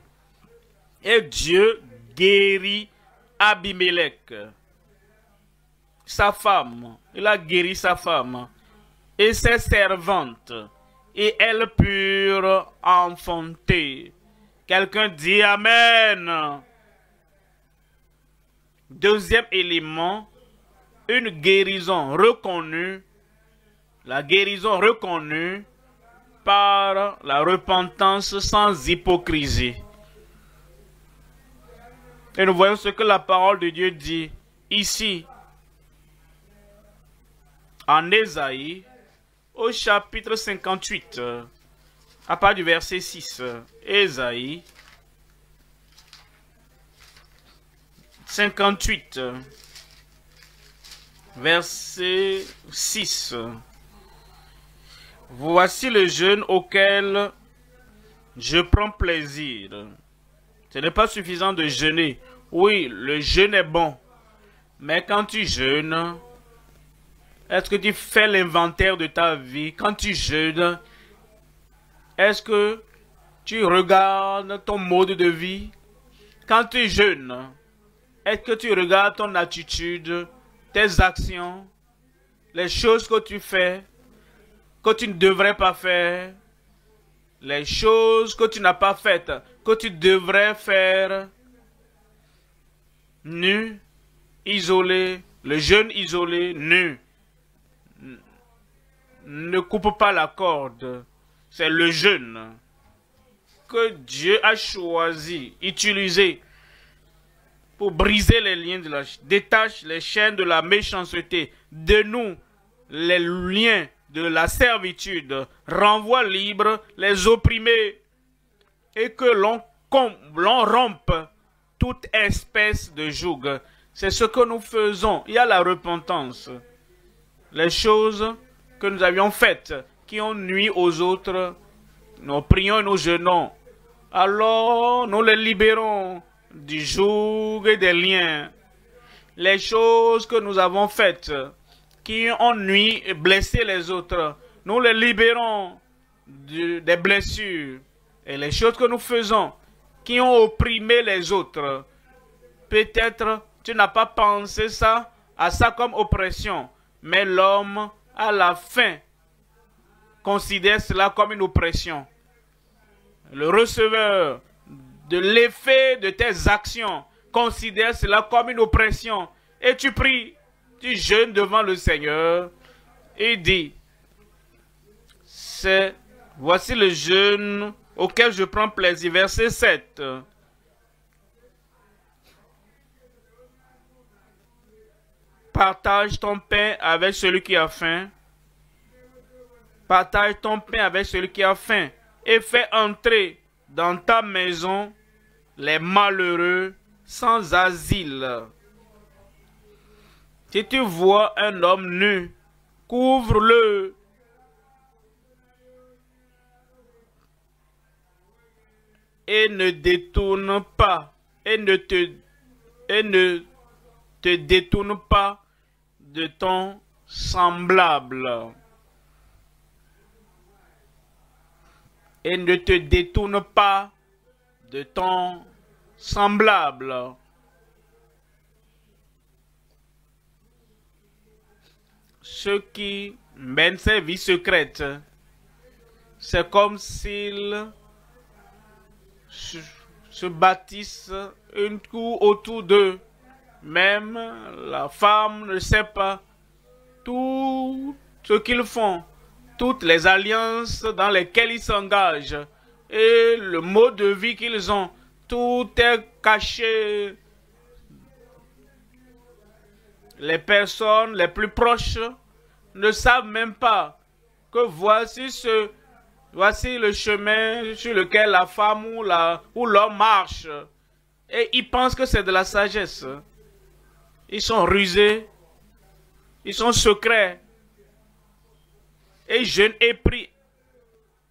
et Dieu guérit Abimelech, sa femme. Il a guéri sa femme et ses servantes et elles purent enfanter. Quelqu'un dit Amen. Deuxième élément, une guérison reconnue, la guérison reconnue par la repentance sans hypocrisie. Et nous voyons ce que la parole de Dieu dit ici, en Ésaïe, au chapitre 58, à part du verset 6. Ésaïe 58, verset 6. Voici le jeûne auquel je prends plaisir. Ce n'est pas suffisant de jeûner. Oui, le jeûne est bon. Mais quand tu jeûnes, est-ce que tu fais l'inventaire de ta vie? Quand tu jeûnes, est-ce que tu regardes ton mode de vie? Quand tu jeûnes, est-ce que tu regardes ton attitude, tes actions, les choses que tu fais, que tu ne devrais pas faire, les choses que tu n'as pas faites, que tu devrais faire, nu, isolé, le jeûne isolé, nu. Ne coupe pas la corde. C'est le jeûne que Dieu a choisi, utilisé pour briser les liens de la... détache les chaînes de la méchanceté de nous, les liens de la servitude, renvoie libre les opprimés et que l'on rompe toute espèce de joug. C'est ce que nous faisons. Il y a la repentance. Les choses que nous avions faites qui ont nui aux autres, nous prions et nous jeûnons. Alors nous les libérons du joug et des liens. Les choses que nous avons faites qui ont nui et blessé les autres, nous les libérons des blessures. Et les choses que nous faisons qui ont opprimé les autres, peut-être tu n'as pas pensé à ça comme oppression, mais l'homme à la fin considère cela comme une oppression. Le receveur de l'effet de tes actions considère cela comme une oppression. Et tu pries, tu jeûnes devant le Seigneur et dis, voici le jeûne auquel je prends plaisir. Verset 7. Partage ton pain avec celui qui a faim. Partage ton pain avec celui qui a faim. Et fais entrer dans ta maison les malheureux sans asile. Si tu vois un homme nu, couvre-le. Et ne détourne pas, et ne te détourne pas de ton semblable. Et ne te détourne pas de ton semblable. Ceux qui mènent ces vies secrètes, c'est comme s'ils se bâtissent une cour autour d'eux. Même la femme ne sait pas tout ce qu'ils font, toutes les alliances dans lesquelles ils s'engagent et le mode de vie qu'ils ont. Tout est caché. Les personnes les plus proches ne savent même pas que voici le chemin sur lequel la femme ou l'homme marche. Et ils pensent que c'est de la sagesse. Ils sont rusés. Ils sont secrets. Et jeûnent et prient.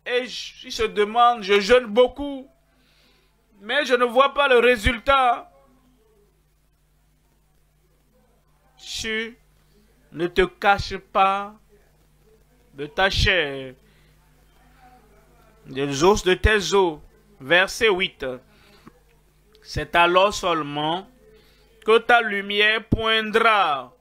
Et ils se demandent, je jeûne beaucoup. Mais je ne vois pas le résultat. Tu ne te caches pas de ta chair, des os de tes os. Verset 8. C'est alors seulement que ta lumière poindra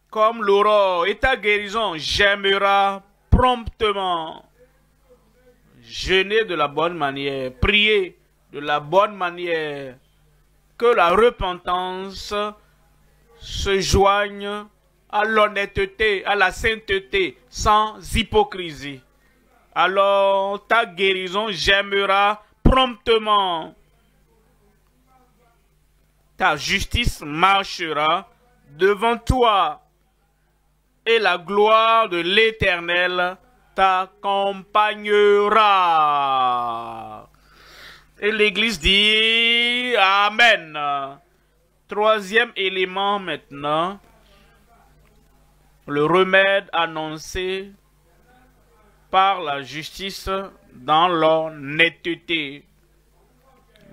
comme l'aurore et ta guérison germera promptement. Jeûnez de la bonne manière, priez de la bonne manière, que la repentance se joigne à l'honnêteté, à la sainteté, sans hypocrisie. Alors ta guérison germera promptement. Ta justice marchera devant toi et la gloire de l'Éternel t'accompagnera. Et l'Église dit Amen. Troisième élément maintenant, le remède annoncé par la justice dans l'honnêteté.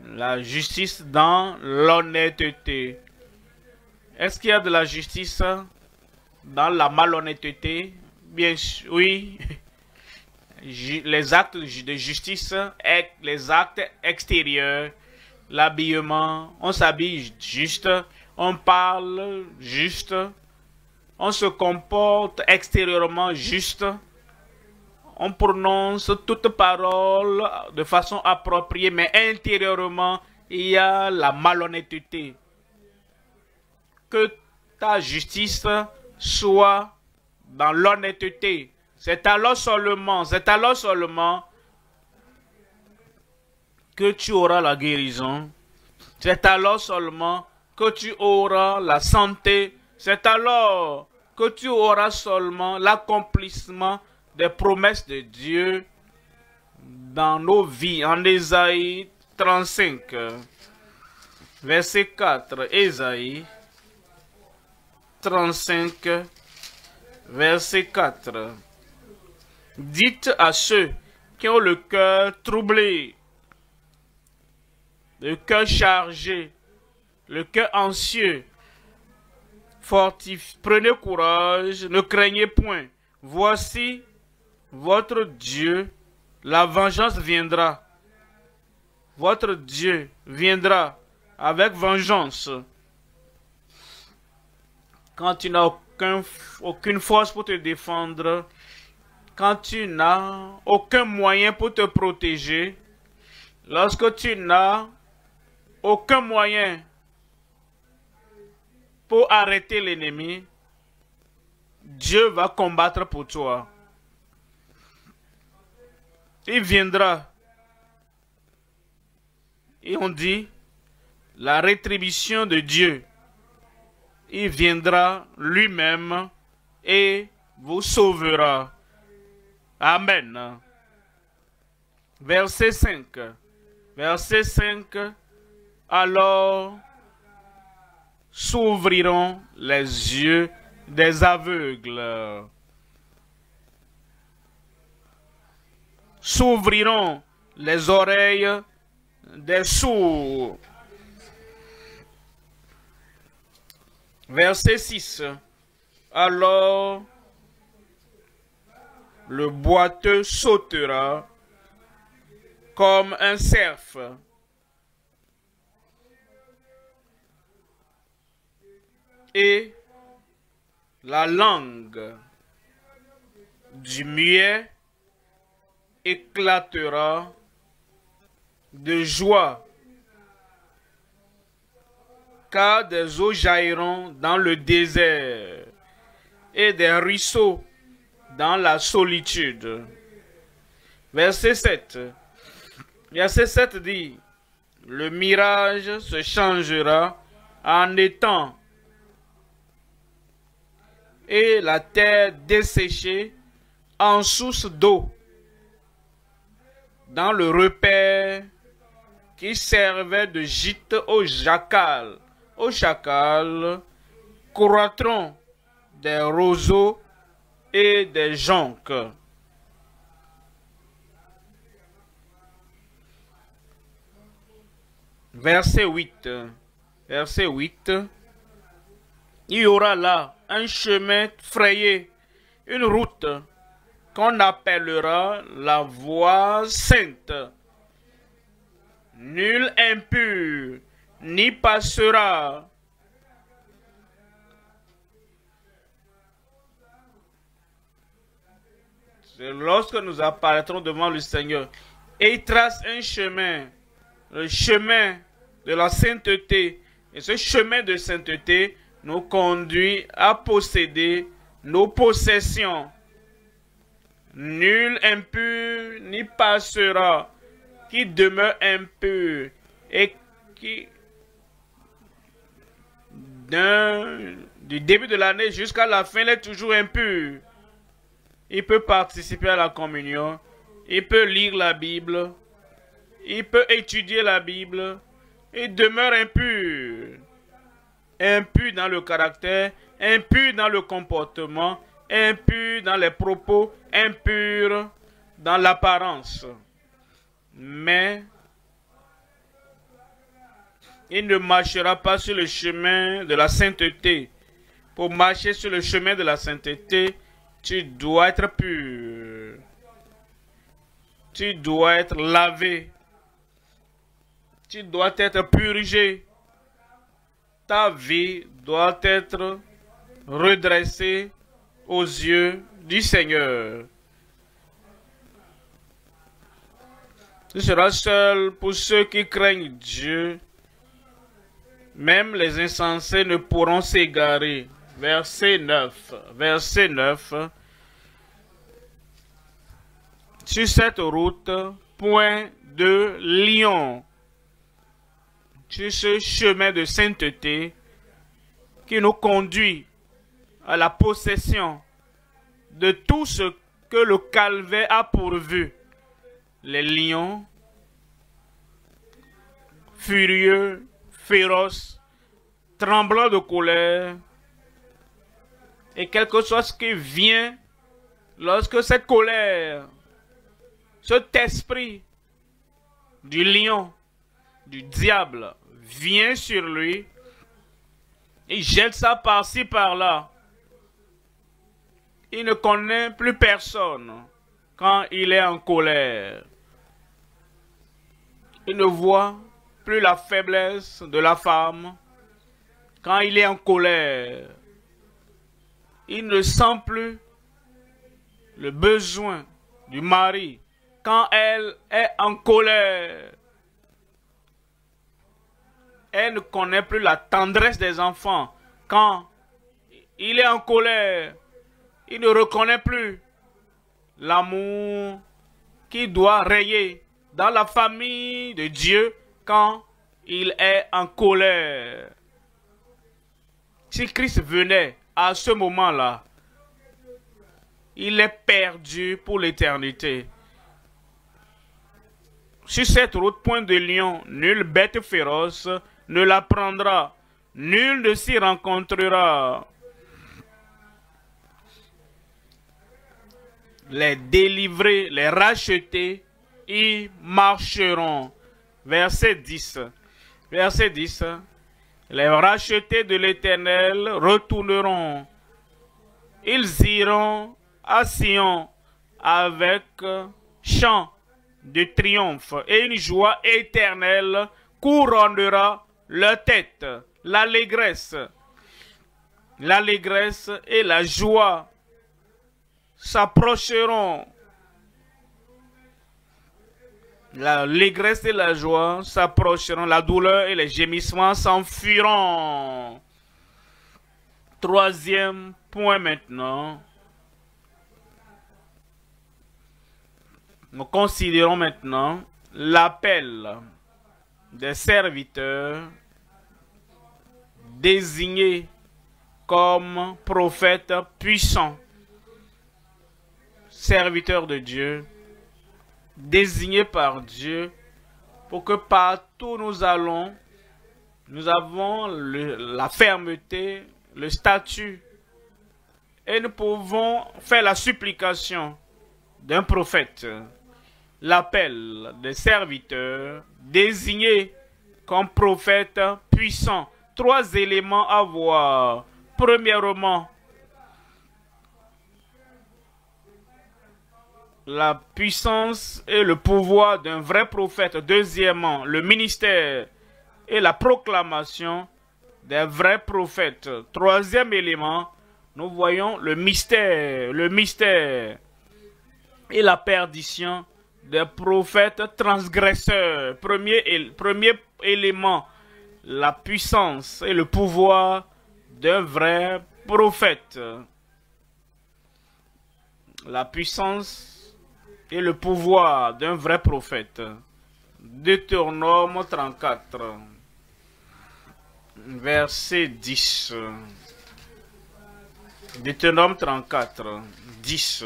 La justice dans l'honnêteté. Est-ce qu'il y a de la justice dans la malhonnêteté? Bien sûr, oui. Les actes de justice, les actes extérieurs, l'habillement, on s'habille juste, on parle juste, on se comporte extérieurement juste, on prononce toute parole de façon appropriée, mais intérieurement, il y a la malhonnêteté. Que ta justice soit dans l'honnêteté. C'est alors seulement que tu auras la guérison. C'est alors seulement que tu auras la santé. C'est alors que tu auras seulement l'accomplissement des promesses de Dieu dans nos vies. En Ésaïe 35, verset 4. Ésaïe 35, verset 4. Dites à ceux qui ont le cœur troublé, le cœur chargé, le cœur anxieux, prenez courage, ne craignez point. Voici votre Dieu, la vengeance viendra. Votre Dieu viendra avec vengeance. Quand tu n'as aucune force pour te défendre, quand tu n'as aucun moyen pour te protéger, lorsque tu n'as aucun moyen pour arrêter l'ennemi, Dieu va combattre pour toi. Il viendra. Et on dit, la rétribution de Dieu. Il viendra lui-même et vous sauvera. Amen. Verset 5. Verset 5 alors s'ouvriront les yeux des aveugles. S'ouvriront les oreilles des sourds. Verset 6. Alors le boiteux sautera comme un cerf. Et la langue du muet éclatera de joie, car des eaux jailliront dans le désert et des ruisseaux dans la solitude. Verset 7. Verset 7 dit, le mirage se changera en étang et la terre desséchée en source d'eau. Dans le repaire qui servait de gîte aux chacals, croîtront des roseaux et des joncs. Verset 8. Verset 8. Il y aura là un chemin frayé, une route qu'on appellera la voie sainte. Nul impur n'y passera. C'est lorsque nous apparaîtrons devant le Seigneur. Et il trace un chemin, le chemin de la sainteté. Et ce chemin de sainteté nous conduit à posséder nos possessions. Nul impur n'y passera, qui demeure impur et qui, du début de l'année jusqu'à la fin, il est toujours impur. Il peut participer à la communion, il peut lire la Bible, il peut étudier la Bible, il demeure impur. Impur dans le caractère, impur dans le comportement, impur dans les propos, impur dans l'apparence. Mais il ne marchera pas sur le chemin de la sainteté. Pour marcher sur le chemin de la sainteté, tu dois être pur. Tu dois être lavé. Tu dois être purgé. Ta vie doit être redressée aux yeux du Seigneur. Ce sera seul pour ceux qui craignent Dieu. Même les insensés ne pourront s'égarer. Verset 9. Verset 9. Sur cette route, point de lion. Sur ce chemin de sainteté qui nous conduit à la possession de tout ce que le calvaire a pourvu. Les lions, furieux, féroces, tremblants de colère, et quelque chose qui vient lorsque cette colère, cet esprit du lion, du diable, vient sur lui, il jette ça par-ci, par-là. Il ne connaît plus personne quand il est en colère. Il ne voit plus la faiblesse de la femme quand il est en colère. Il ne sent plus le besoin du mari quand elle est en colère. Elle ne connaît plus la tendresse des enfants quand il est en colère. Il ne reconnaît plus l'amour qui doit rayer dans la famille de Dieu quand il est en colère. Si Christ venait à ce moment-là, il est perdu pour l'éternité. Sur cette route, point de lion, nulle bête féroce ne la prendra, nul ne s'y rencontrera. Les délivrés, les rachetés, y marcheront. Verset 10. Verset 10. Les rachetés de l'Éternel retourneront. Ils iront à Sion avec chant de triomphe et une joie éternelle couronnera leur tête. L'allégresse et la joie s'approcheront. L'allégresse et la joie s'approcheront. La douleur et les gémissements s'enfuiront. Troisième point maintenant. Nous considérons maintenant l'appel des serviteurs désignés comme prophètes puissants. Serviteurs de Dieu, désignés par Dieu pour que partout où nous allons, nous avons la fermeté, le statut et nous pouvons faire la supplication d'un prophète. L'appel des serviteurs désignés comme prophètes puissants. Trois éléments à voir. Premièrement, la puissance et le pouvoir d'un vrai prophète. Deuxièmement, le ministère et la proclamation des vrais prophètes. Troisième élément, nous voyons le mystère et la perdition des prophètes transgresseurs. Premier élément, la puissance et le pouvoir d'un vrai prophète. La puissance et le pouvoir d'un vrai prophète. Deutéronome 34, verset 10. Deutéronome 34, 10.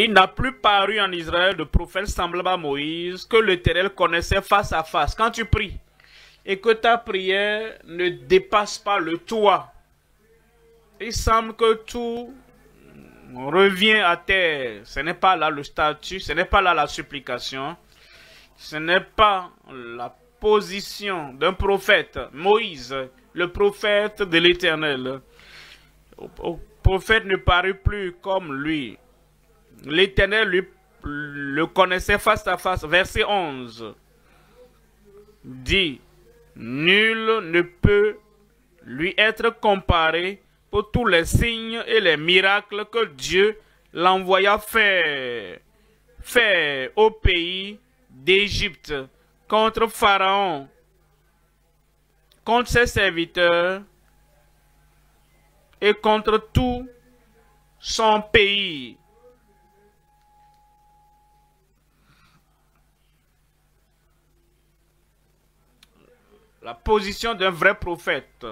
Il n'a plus paru en Israël de prophète semblable à Moïse que l'Éternel connaissait face à face. Quand tu pries et que ta prière ne dépasse pas le toit, il semble que tout revient à terre. Ce n'est pas là le statut, ce n'est pas là la supplication, ce n'est pas la position d'un prophète. Moïse, le prophète de l'Éternel. Le prophète ne parut plus comme lui. L'Éternel le connaissait face à face. Verset 11 dit, nul ne peut lui être comparé pour tous les signes et les miracles que Dieu l'envoya faire au pays d'Égypte contre Pharaon, contre ses serviteurs et contre tout son pays. La position d'un vrai prophète,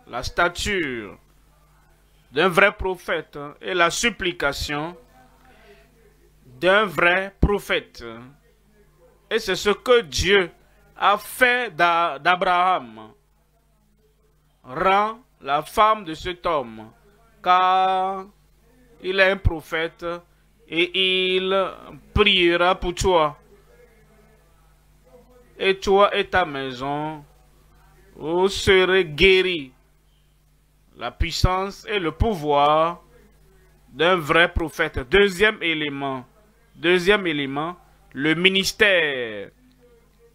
la stature d'un vrai prophète et la supplication d'un vrai prophète. Et c'est ce que Dieu a fait d'Abraham. Rends la femme de cet homme, car il est un prophète et il priera pour toi. Et toi et ta maison, vous serez guéris. La puissance et le pouvoir d'un vrai prophète. Deuxième élément, le ministère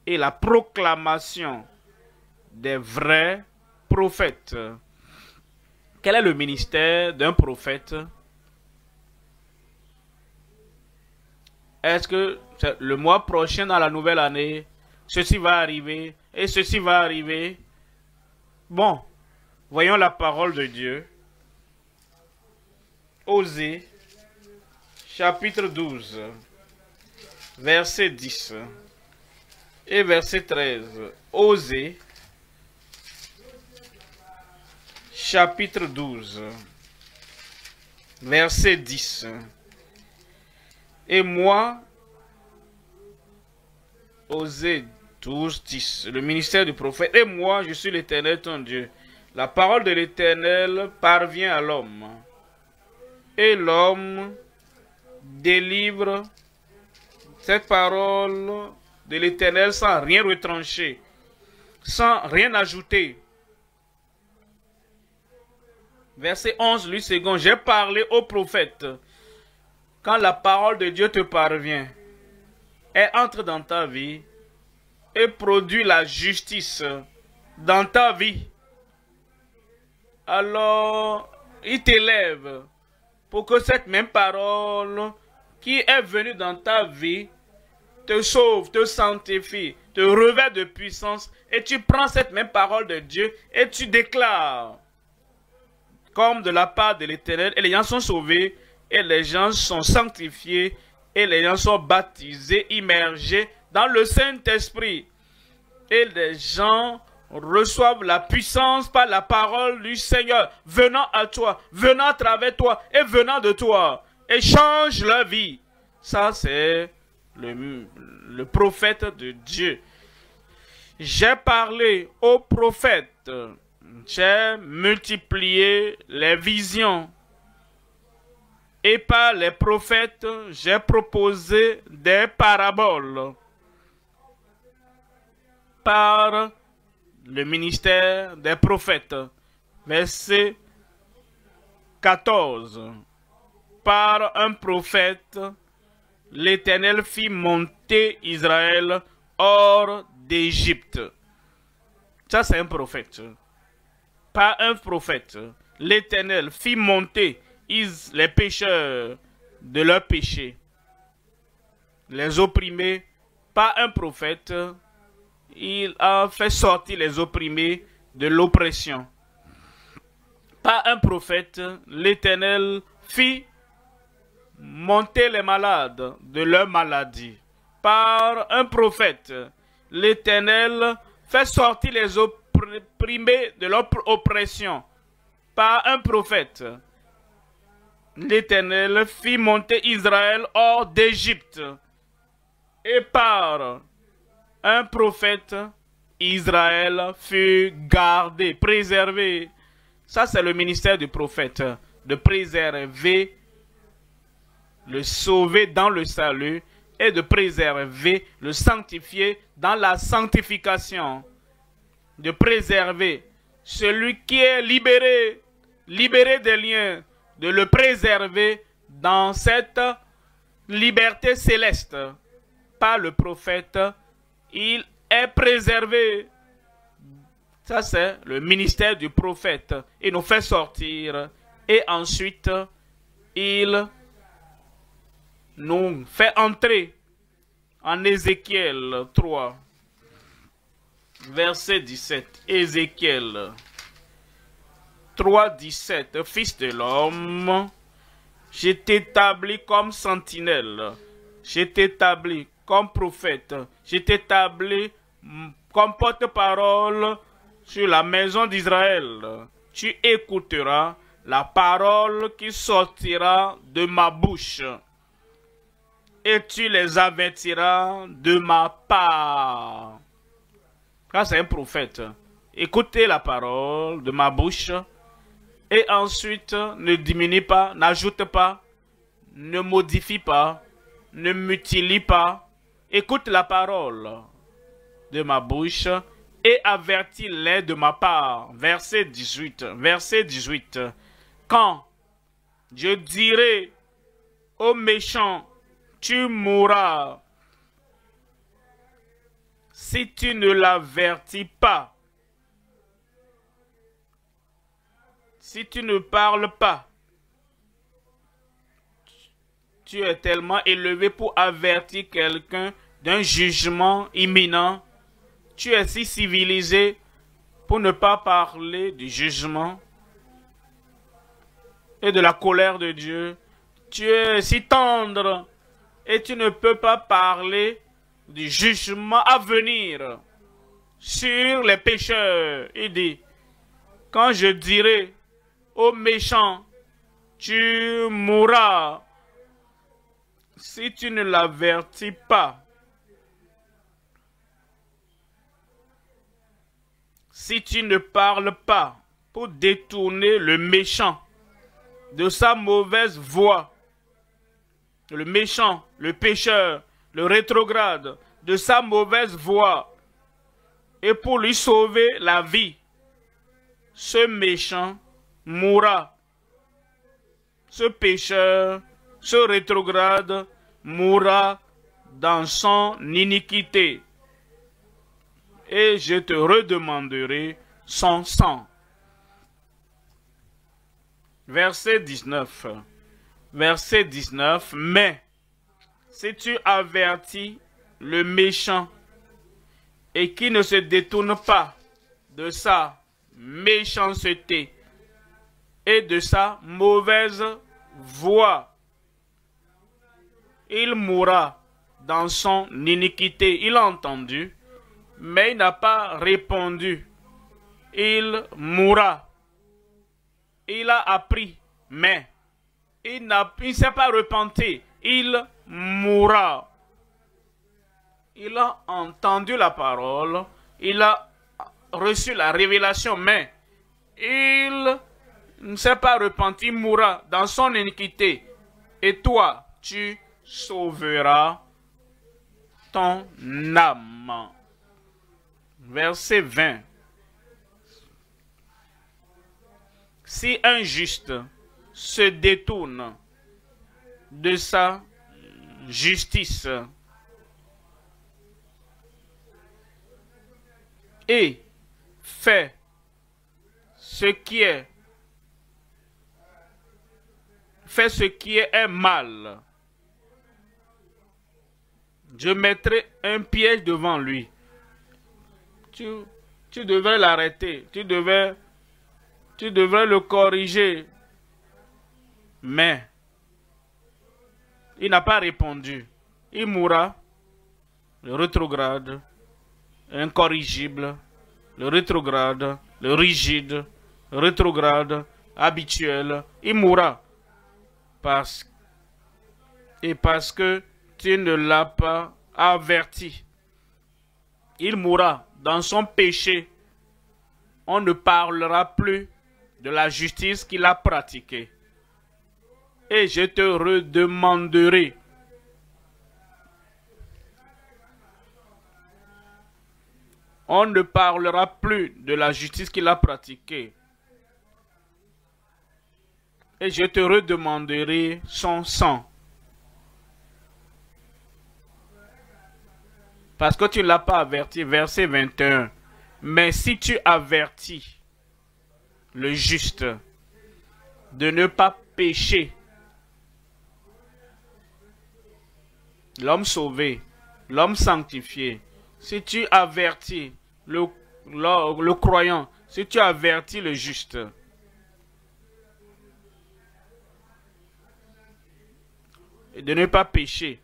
et la proclamation des vrais prophètes. Quel est le ministère d'un prophète? Est-ce que le mois prochain, dans la nouvelle année, ceci va arriver et ceci va arriver? Bon, voyons la parole de Dieu. Osée, chapitre 12, verset 10. Et verset 13. Osée, chapitre 12, verset 10. Et moi, Osée 12, 10, le ministère du prophète, et moi, je suis l'Éternel ton Dieu. La parole de l'Éternel parvient à l'homme, et l'homme délivre cette parole de l'Éternel sans rien retrancher, sans rien ajouter. Verset 11, lui second, j'ai parlé au prophète. Quand la parole de Dieu te parvient, elle entre dans ta vie et produit la justice dans ta vie. Alors, il t'élève pour que cette même parole qui est venue dans ta vie te sauve, te sanctifie, te revêt de puissance, et tu prends cette même parole de Dieu et tu déclares comme de la part de l'Éternel, et les gens sont sauvés, et les gens sont sanctifiés, et les gens sont baptisés, immergés dans le Saint-Esprit. Et les gens reçoivent la puissance par la parole du Seigneur, venant à toi, venant à travers toi, et venant de toi, et change leur vie. Ça, c'est le prophète de Dieu. J'ai parlé au prophète. J'ai multiplié les visions. Et par les prophètes, j'ai proposé des paraboles. Par le ministère des prophètes. Verset 14. Par un prophète, l'Éternel fit monter Israël hors d'Égypte. Ça, c'est un prophète. Par un prophète, l'Éternel fit monter les pécheurs de leurs péchés, les opprimés. Par un prophète, il a fait sortir les opprimés de l'oppression. Par un prophète, l'Éternel fit monter les malades de leur maladie. Par un prophète, l'Éternel fait sortir les opprimés de leur oppression. Par un prophète, l'Éternel fit monter Israël hors d'Égypte. Et par un prophète, Israël fut gardé, préservé. Ça, c'est le ministère du prophète, de préserver, le sauver dans le salut, et de préserver, le sanctifier dans la sanctification. De préserver celui qui est libéré, libéré des liens, de le préserver dans cette liberté céleste. Par le prophète, il est préservé. Ça, c'est le ministère du prophète. Il nous fait sortir et ensuite, il nous fait entrer en Ézéchiel 3, verset 17. Ézéchiel 3, 17. Fils de l'homme, je t'établis comme sentinelle, je t'établis comme prophète, je t'établis comme porte-parole sur la maison d'Israël. Tu écouteras la parole qui sortira de ma bouche et tu les avertiras de ma part. Quand c'est un prophète, écoutez la parole de ma bouche et ensuite ne diminue pas, n'ajoute pas, ne modifie pas, ne mutile pas. Écoute la parole de ma bouche et avertis-les de ma part. Verset 18. Verset 18. Quand je dirai aux méchants, tu mourras, si tu ne l'avertis pas, si tu ne parles pas, tu es tellement élevé pour avertir quelqu'un d'un jugement imminent. Tu es si civilisé pour ne pas parler du jugement et de la colère de Dieu. Tu es si tendre et tu ne peux pas parler du jugement à venir sur les pécheurs. Il dit, quand je dirai aux méchants, tu mourras, si tu ne l'avertis pas, si tu ne parles pas pour détourner le méchant de sa mauvaise voie, le méchant, le pécheur, le rétrograde, de sa mauvaise voie, et pour lui sauver la vie, ce méchant mourra. Ce pécheur, ce rétrograde mourra dans son iniquité, et je te redemanderai son sang. Verset 19. Verset 19. Mais si tu avertis le méchant et qui ne se détourne pas de sa méchanceté et de sa mauvaise voie, il mourra dans son iniquité. Il a entendu, mais il n'a pas répondu. Il mourra. Il a appris, mais il ne s'est pas repenti. Il mourra. Il a entendu la parole, il a reçu la révélation, mais il ne s'est pas repenti, il mourra dans son iniquité. Et toi, tu sauveras ton âme. Verset 20. Si un juste se détourne de sa justice et fait ce qui est mal, je mettrai un piège devant lui. Tu devrais l'arrêter, tu devrais le corriger. Mais il n'a pas répondu. Il mourra, le rétrograde, incorrigible, le rétrograde, le rigide, le rétrograde, habituel. Il mourra. Parce que tu ne l'as pas averti. Il mourra dans son péché. On ne parlera plus de la justice qu'il a pratiquée. Et je te redemanderai. On ne parlera plus de la justice qu'il a pratiquée. Et je te redemanderai son sang. Parce que tu ne l'as pas averti. Verset 21. Mais si tu avertis le juste de ne pas pécher, l'homme sauvé, l'homme sanctifié, si tu avertis le croyant, si tu avertis le juste, et de ne pas pécher,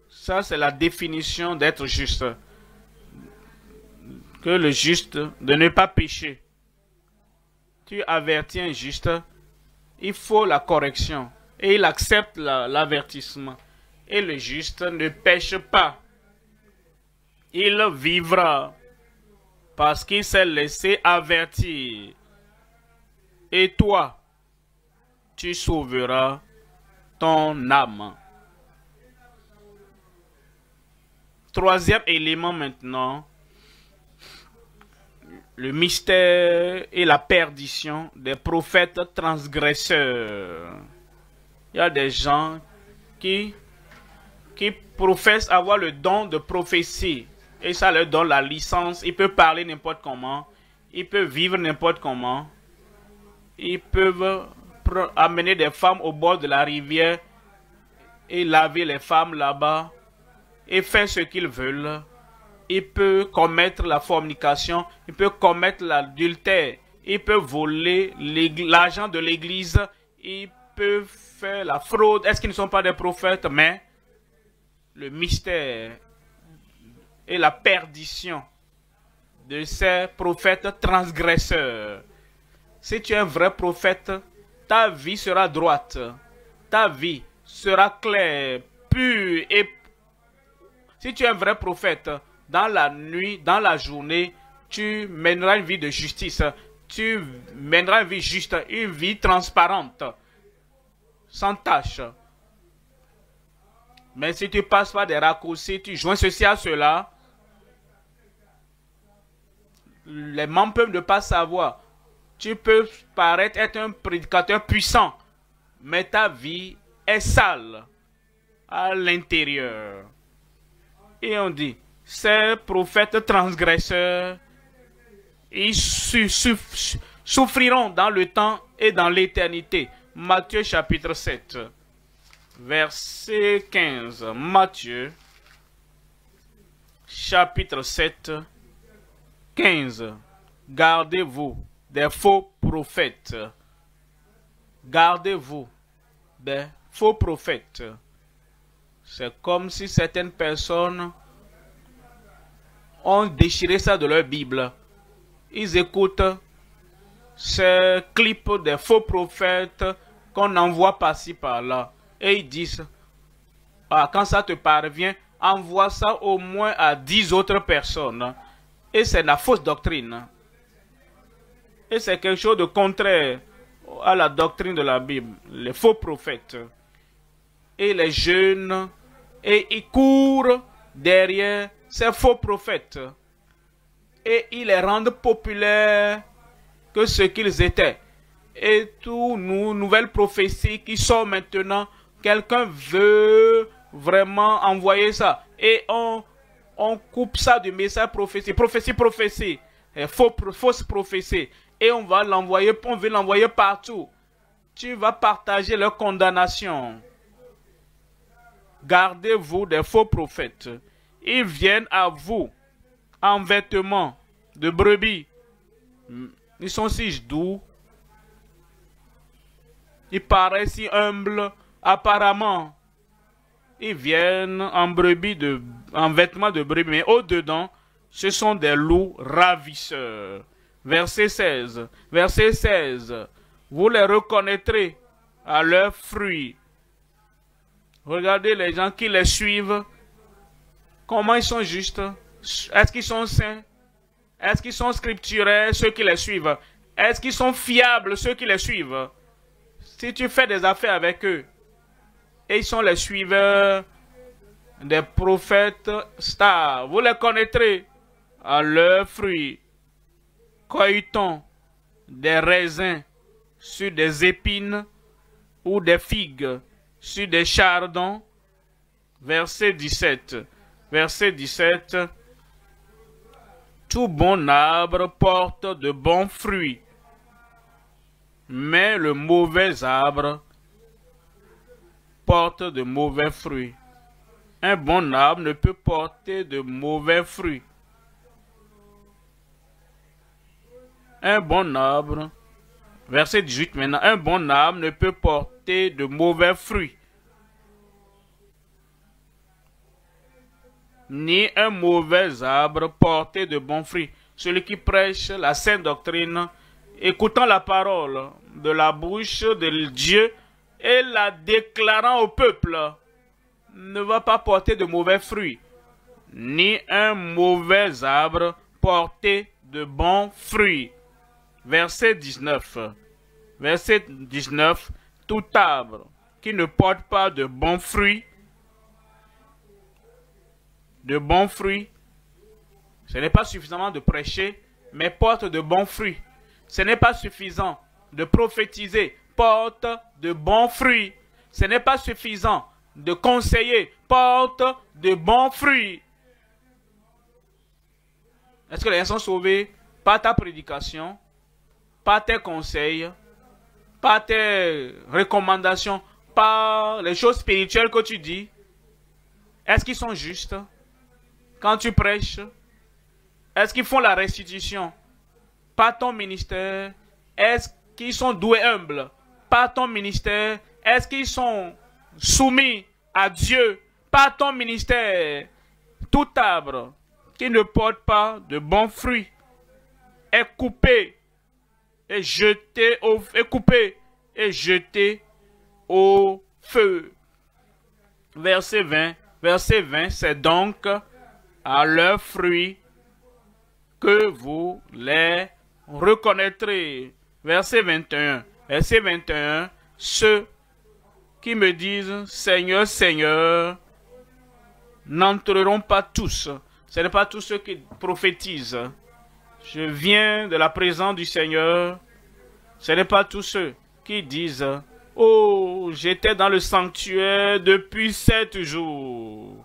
ça c'est la définition d'être juste. Que le juste, de ne pas pécher. Tu avertis un juste, il faut la correction. Et il accepte l'avertissement. Et le juste ne pêche pas. Il vivra parce qu'il s'est laissé avertir. Et toi, tu sauveras ton âme. Troisième élément maintenant, le mystère et la perdition des prophètes transgresseurs. Il y a des gens qui professent avoir le don de prophétie. Et ça leur donne la licence. Ils peuvent parler n'importe comment. Ils peuvent vivre n'importe comment. Ils peuvent amener des femmes au bord de la rivière et laver les femmes là-bas et faire ce qu'ils veulent. Ils peuvent commettre la fornication. Ils peuvent commettre l'adultère. Ils peuvent voler l'argent de l'église. Ils peuvent faire la fraude. Est-ce qu'ils ne sont pas des prophètes? Mais le mystère et la perdition de ces prophètes transgresseurs. Si tu es un vrai prophète, ta vie sera droite, ta vie sera claire, pure et si tu es un vrai prophète, dans la nuit, dans la journée, tu mèneras une vie de justice, tu mèneras une vie juste, une vie transparente, sans tache. Mais si tu passes par des raccourcis, tu joins ceci à cela, les membres peuvent ne pas savoir. Tu peux paraître être un prédicateur puissant, mais ta vie est sale à l'intérieur. Et on dit, ces prophètes transgresseurs, ils souffriront dans le temps et dans l'éternité. Matthieu chapitre 7, verset 15. Matthieu chapitre 7, 15. Gardez-vous des faux prophètes. Gardez-vous des faux prophètes. C'est comme si certaines personnes ont déchiré ça de leur Bible. Ils écoutent ces clips des faux prophètes qu'on envoie par-ci par-là. Et ils disent, ah, quand ça te parvient, envoie ça au moins à 10 autres personnes. Et c'est la fausse doctrine. Et c'est quelque chose de contraire à la doctrine de la Bible. Les faux prophètes. Et les jeunes, et ils courent derrière ces faux prophètes. Et ils les rendent populaires que ce qu'ils étaient. Et toutes nos nouvelles prophéties qui sont maintenant, quelqu'un veut vraiment envoyer ça. Et on coupe ça du message prophétie. Prophétie. Fausse prophétie. Et on va l'envoyer, on veut l'envoyer partout. Tu vas partager leur condamnation. Gardez-vous des faux prophètes. Ils viennent à vous en vêtements de brebis. Ils sont si doux. Ils paraissent si humbles apparemment. Ils viennent en vêtements de brebis. Mais au-dedans, ce sont des loups ravisseurs. Verset 16. Verset 16. Vous les reconnaîtrez à leurs fruits. Regardez les gens qui les suivent. Comment ils sont justes? Est-ce qu'ils sont saints? Est-ce qu'ils sont scripturaires, ceux qui les suivent? Est-ce qu'ils sont fiables, ceux qui les suivent? Si tu fais des affaires avec eux, et ils sont les suiveurs des prophètes stars, vous les connaîtrez à leurs fruits. Cueille-t-on des raisins sur des épines ou des figues sur des chardons? Verset 17. Verset 17. Tout bon arbre porte de bons fruits, mais le mauvais arbre porte de mauvais fruits. Un bon arbre ne peut porter de mauvais fruits. Un bon arbre, verset 18 maintenant, un bon arbre ne peut porter de mauvais fruits. Ni un mauvais arbre porter de bons fruits. Celui qui prêche la sainte doctrine, écoutant la parole de la bouche de Dieu et la déclarant au peuple, ne va pas porter de mauvais fruits. Ni un mauvais arbre porter de bons fruits. Verset 19. Verset 19. Tout arbre qui ne porte pas de bons fruits, ce n'est pas suffisamment de prêcher, mais porte de bons fruits. Ce n'est pas suffisant de prophétiser, porte de bons fruits. Ce n'est pas suffisant de conseiller, porte de bons fruits. Est-ce que les gens sont sauvés par ta prédication, par tes conseils, par tes recommandations, par les choses spirituelles que tu dis? Est-ce qu'ils sont justes quand tu prêches? Est-ce qu'ils font la restitution par ton ministère? Est-ce qu'ils sont doués humbles par ton ministère? Est-ce qu'ils sont soumis à Dieu par ton ministère? Tout arbre qui ne porte pas de bons fruits est coupé et jeté au feu. Verset 20, c'est donc à leurs fruits que vous les reconnaîtrez. Verset 21, ceux qui me disent Seigneur, Seigneur, n'entreront pas tous. Ce n'est pas tous ceux qui prophétisent. Je viens de la présence du Seigneur. Ce n'est pas tous ceux qui disent oh, j'étais dans le sanctuaire depuis 7 jours.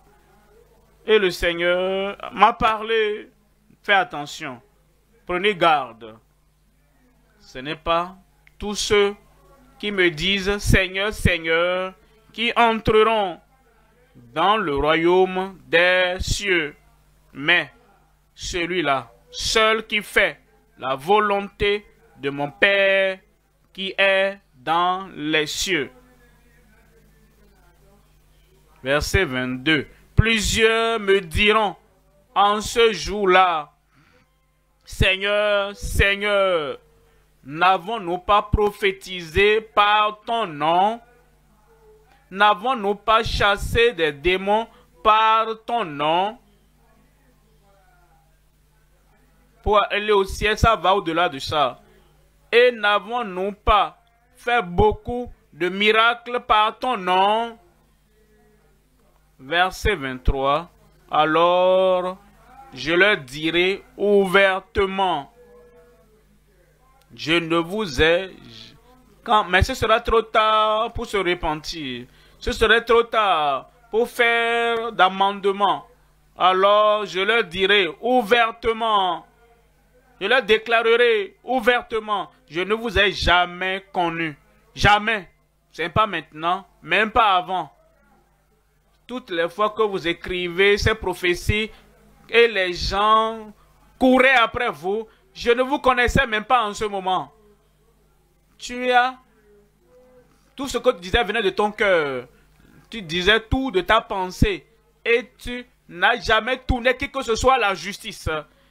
Et le Seigneur m'a parlé. Faites attention. Prenez garde. Ce n'est pas tous ceux qui me disent Seigneur, Seigneur, qui entreront dans le royaume des cieux. Mais celui-là, seul qui fait la volonté de mon Père qui est dans les cieux. Verset 22. Plusieurs me diront en ce jour-là, Seigneur, Seigneur, n'avons-nous pas prophétisé par ton nom? N'avons-nous pas chassé des démons par ton nom? Pour aller au ciel, ça va au-delà de ça. Et n'avons-nous pas fait beaucoup de miracles par ton nom? Verset 23. Alors, je leur dirai ouvertement, je ne vous ai... Mais ce sera trop tard pour se repentir. Ce serait trop tard pour faire d'amendement. Alors, je leur dirai ouvertement, je leur déclarerai ouvertement, je ne vous ai jamais connu. Jamais. Ce n'est pas maintenant, même pas avant. Toutes les fois que vous écrivez ces prophéties et les gens couraient après vous, je ne vous connaissais même pas en ce moment. Tout ce que tu disais venait de ton cœur. Tu disais tout de ta pensée et tu n'as jamais tourné qui que ce soit à la justice.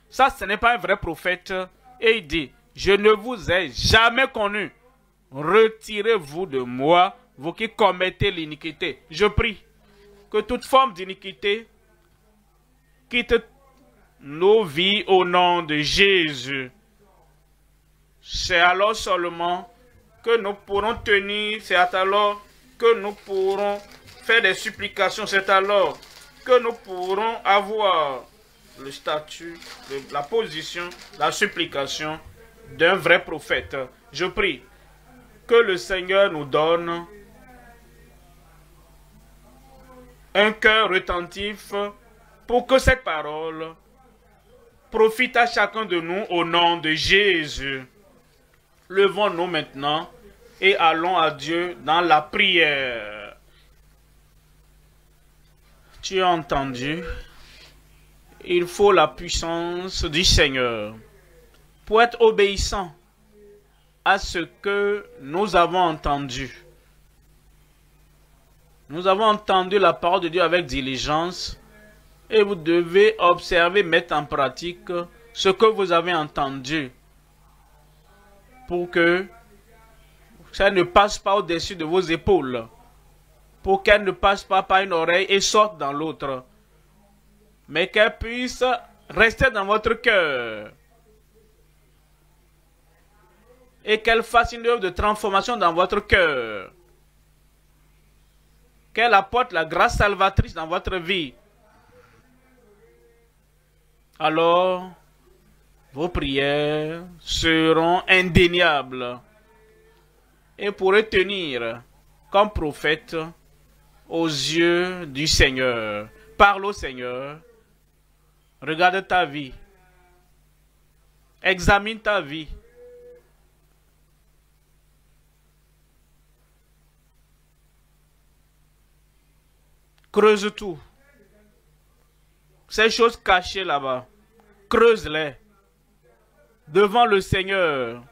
Ça, ce n'est pas un vrai prophète. Et il dit, je ne vous ai jamais connu. Retirez-vous de moi, vous qui commettez l'iniquité. Je prie que toute forme d'iniquité quitte nos vies au nom de Jésus. C'est alors seulement que nous pourrons tenir, c'est alors que nous pourrons faire des supplications, c'est alors que nous pourrons avoir le statut, la position, la supplication d'un vrai prophète. Je prie que le Seigneur nous donne un cœur retentif pour que cette parole profite à chacun de nous au nom de Jésus. Levons-nous maintenant et allons à Dieu dans la prière. Tu as entendu? Il faut la puissance du Seigneur pour être obéissant à ce que nous avons entendu. Nous avons entendu la parole de Dieu avec diligence et vous devez observer, mettre en pratique ce que vous avez entendu pour que ça ne passe pas au-dessus de vos épaules, pour qu'elle ne passe pas par une oreille et sorte dans l'autre, mais qu'elle puisse rester dans votre cœur et qu'elle fasse une œuvre de transformation dans votre cœur, qu'elle apporte la grâce salvatrice dans votre vie. Alors, vos prières seront indéniables et pourrez tenir comme prophète aux yeux du Seigneur. Parle au Seigneur. Regarde ta vie. Examine ta vie. Creuse tout. Ces choses cachées là-bas, creuse-les devant le Seigneur.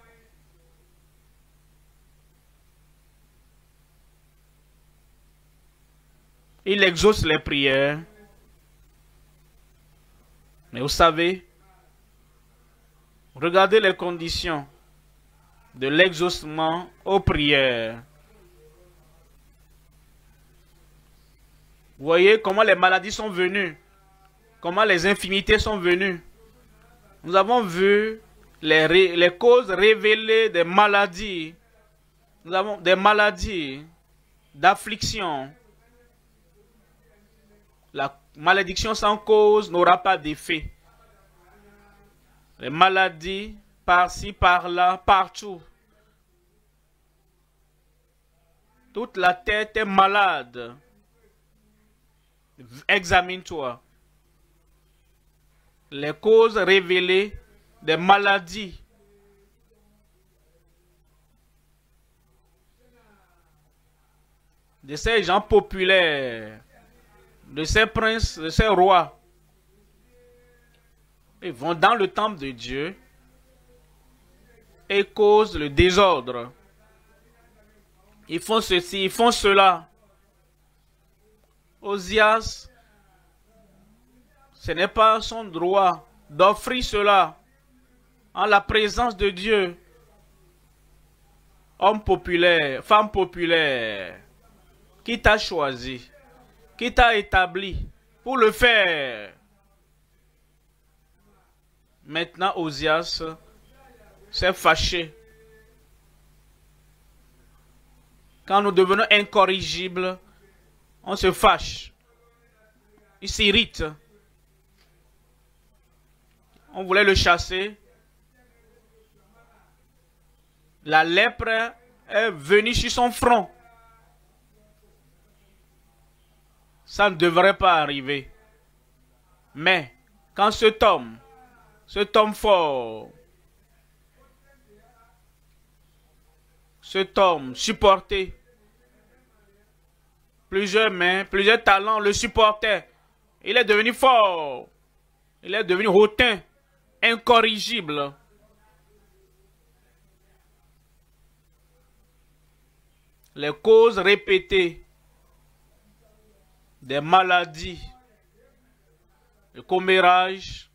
Il exauce les prières. Mais vous savez, regardez les conditions de l'exaucement aux prières. Vous voyez comment les maladies sont venues, comment les infirmités sont venues. Nous avons vu les causes révélées des maladies. Nous avons des maladies, d'affliction. La malédiction sans cause n'aura pas d'effet. Les maladies, par-ci, par-là, partout. Toute la tête est malade. Examine-toi. Les causes révélées des maladies. De ces gens populaires, de ces princes, de ces rois. Ils vont dans le temple de Dieu et causent le désordre. Ils font ceci, ils font cela. Osias, ce n'est pas son droit d'offrir cela en la présence de Dieu. Homme populaire, femme populaire, qui t'a choisi, qui t'a établi pour le faire. Maintenant, Osias s'est fâché. Quand nous devenons incorrigibles, on se fâche. Il s'irrite. On voulait le chasser. La lèpre est venue sur son front. Ça ne devrait pas arriver. Mais quand cet homme fort, cet homme supporté, plusieurs mains, plusieurs talents le supportaient. Il est devenu fort. Il est devenu hautain, incorrigible. Les causes répétées des maladies, le commérage,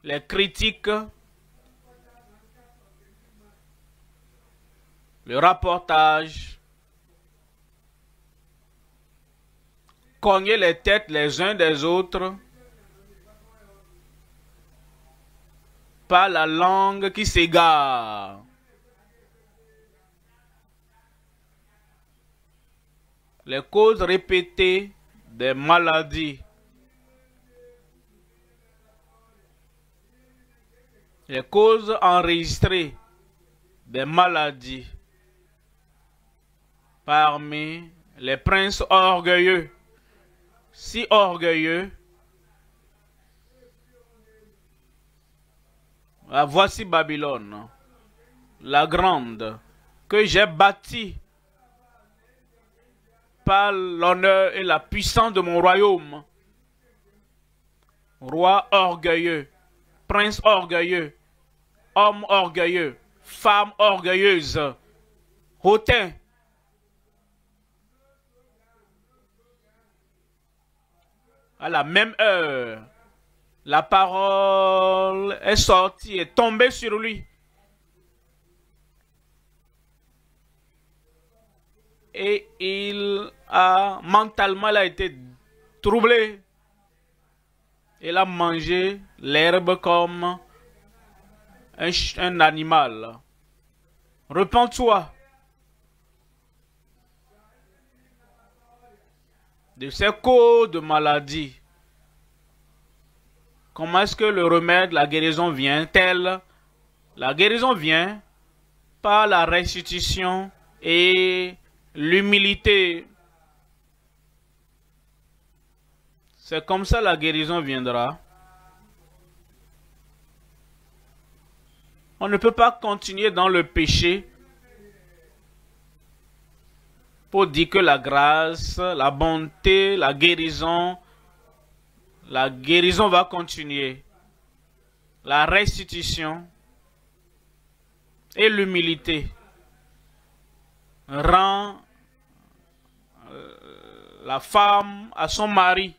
les critiques, le rapportage, cogner les têtes les uns des autres par la langue qui s'égare. Les causes répétées des maladies. Les causes enregistrées des maladies parmi les princes orgueilleux. Si orgueilleux, voici Babylone, la grande, que j'ai bâtie par l'honneur et la puissance de mon royaume. Roi orgueilleux, prince orgueilleux, homme orgueilleux, femme orgueilleuse, hautain. À la même heure, la parole est sortie et tombée sur lui. Et mentalement, il a été troublé. Il a mangé l'herbe comme un animal. Repens-toi de ces causes de maladie. Comment est-ce que le remède, la guérison vient-elle? La guérison vient par la restitution et l'humilité. C'est comme ça la guérison viendra. On ne peut pas continuer dans le péché pour dire que la grâce, la bonté, la guérison va continuer. La restitution et l'humilité rend la femme à son mari.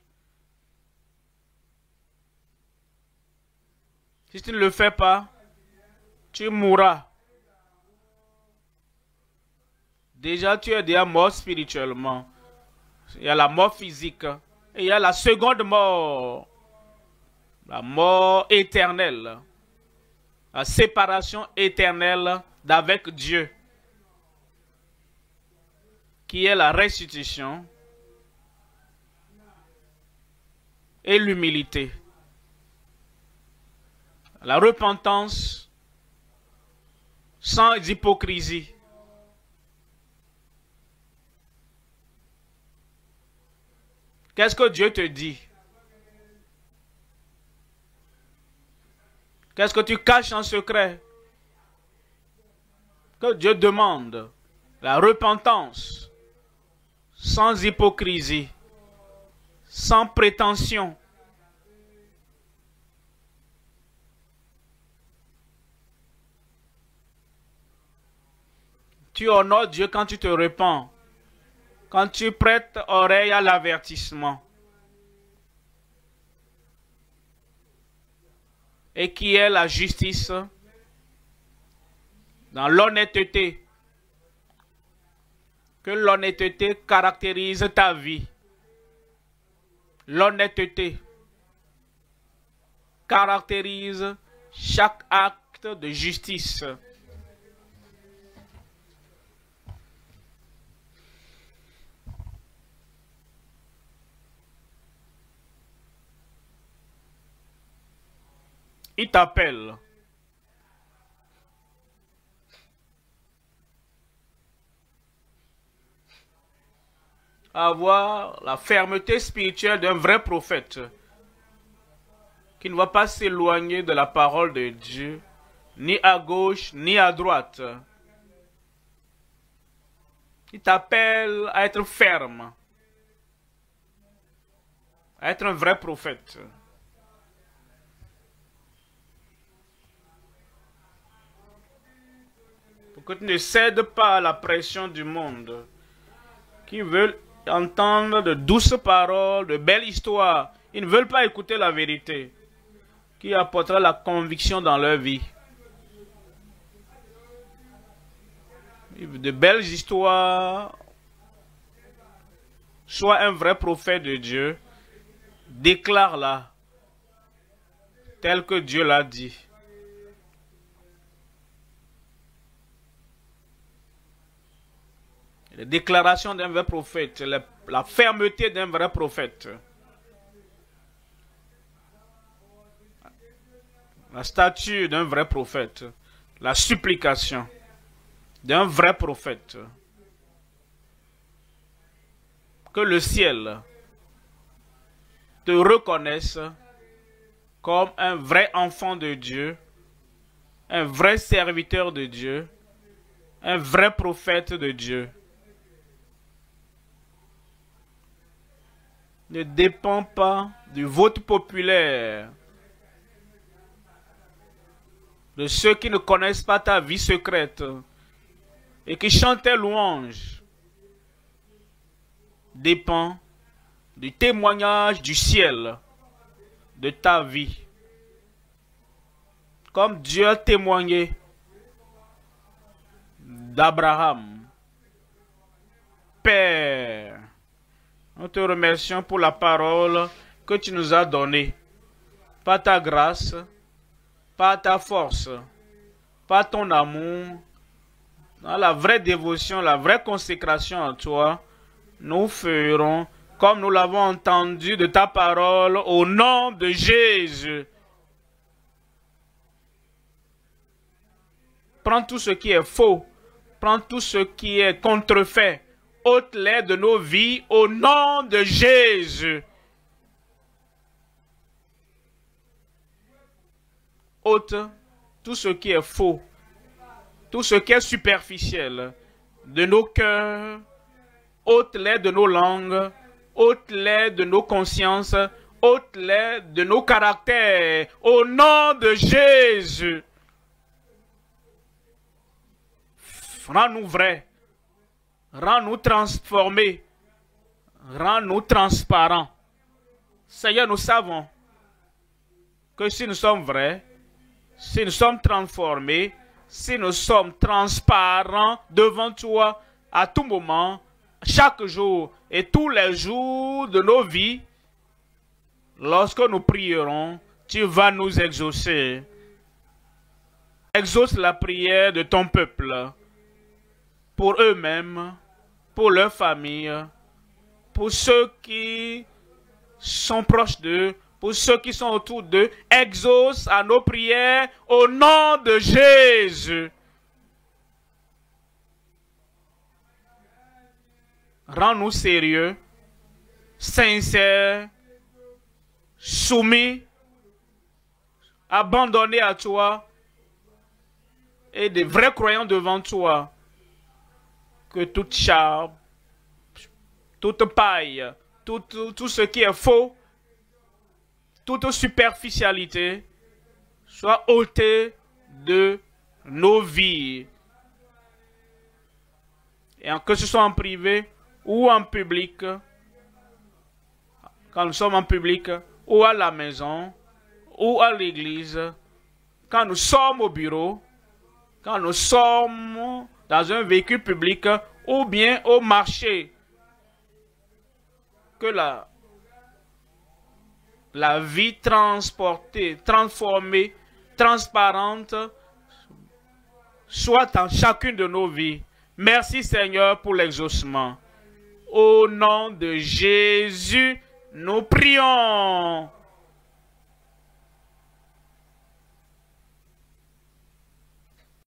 Si tu ne le fais pas, tu mourras. Déjà, tu es déjà mort spirituellement. Il y a la mort physique et il y a la seconde mort. La mort éternelle. La séparation éternelle d'avec Dieu. Qui est la restitution et l'humilité. La repentance sans hypocrisie. Qu'est-ce que Dieu te dit? Qu'est-ce que tu caches en secret? Que Dieu demande la repentance sans hypocrisie, sans prétention. Tu honores Dieu quand tu te repens, quand tu prêtes oreille à l'avertissement. Et qui est la justice dans l'honnêteté. Que l'honnêteté caractérise ta vie. L'honnêteté caractérise chaque acte de justice. Il t'appelle. À avoir la fermeté spirituelle d'un vrai prophète qui ne va pas s'éloigner de la parole de Dieu, ni à gauche, ni à droite. Il t'appelle à être ferme, à être un vrai prophète. Pour que tu ne cèdes pas à la pression du monde, qui veulent entendre de douces paroles, de belles histoires. Ils ne veulent pas écouter la vérité, qui apportera la conviction dans leur vie. De belles histoires. Sois un vrai prophète de Dieu. Déclare-la, tel que Dieu l'a dit. La déclaration d'un vrai prophète, la fermeté d'un vrai prophète. La statue d'un vrai prophète. La supplication d'un vrai prophète. Que le ciel te reconnaisse comme un vrai enfant de Dieu, un vrai serviteur de Dieu, un vrai prophète de Dieu. Ne dépend pas du vote populaire, de ceux qui ne connaissent pas ta vie secrète et qui chantent tes louanges. Dépend du témoignage du ciel de ta vie. Comme Dieu a témoigné d'Abraham. Père, nous te remercions pour la parole que tu nous as donnée. Par ta grâce, par ta force, par ton amour, dans la vraie dévotion, la vraie consécration à toi, nous ferons comme nous l'avons entendu de ta parole au nom de Jésus. Prends tout ce qui est faux, prends tout ce qui est contrefait, ôte-les de nos vies au nom de Jésus. Ôte tout ce qui est faux, tout ce qui est superficiel de nos cœurs, ôte-les de nos langues, ôte-les de nos consciences, ôte-les de nos caractères, au nom de Jésus. Rends-nous vrais, rends-nous transformés, rends-nous transparents. Seigneur, nous savons que si nous sommes vrais, si nous sommes transformés, si nous sommes transparents devant toi à tout moment, chaque jour et tous les jours de nos vies, lorsque nous prierons, tu vas nous exaucer. Exauce la prière de ton peuple pour eux-mêmes, pour leur famille, pour ceux qui sont proches d'eux, pour ceux qui sont autour d'eux. Exauce à nos prières au nom de Jésus. Rends-nous sérieux, sincères, soumis, abandonnés à toi et des vrais croyants devant toi. Que toute charme, toute paille, tout ce qui est faux, toute superficialité soit ôtée de nos vies. Et que ce soit en privé ou en public, quand nous sommes en public ou à la maison ou à l'église, quand nous sommes au bureau, quand nous sommes dans un véhicule public ou bien au marché, que la vie transportée, transformée, transparente soit dans chacune de nos vies. Merci Seigneur pour l'exaucement. Au nom de Jésus, nous prions.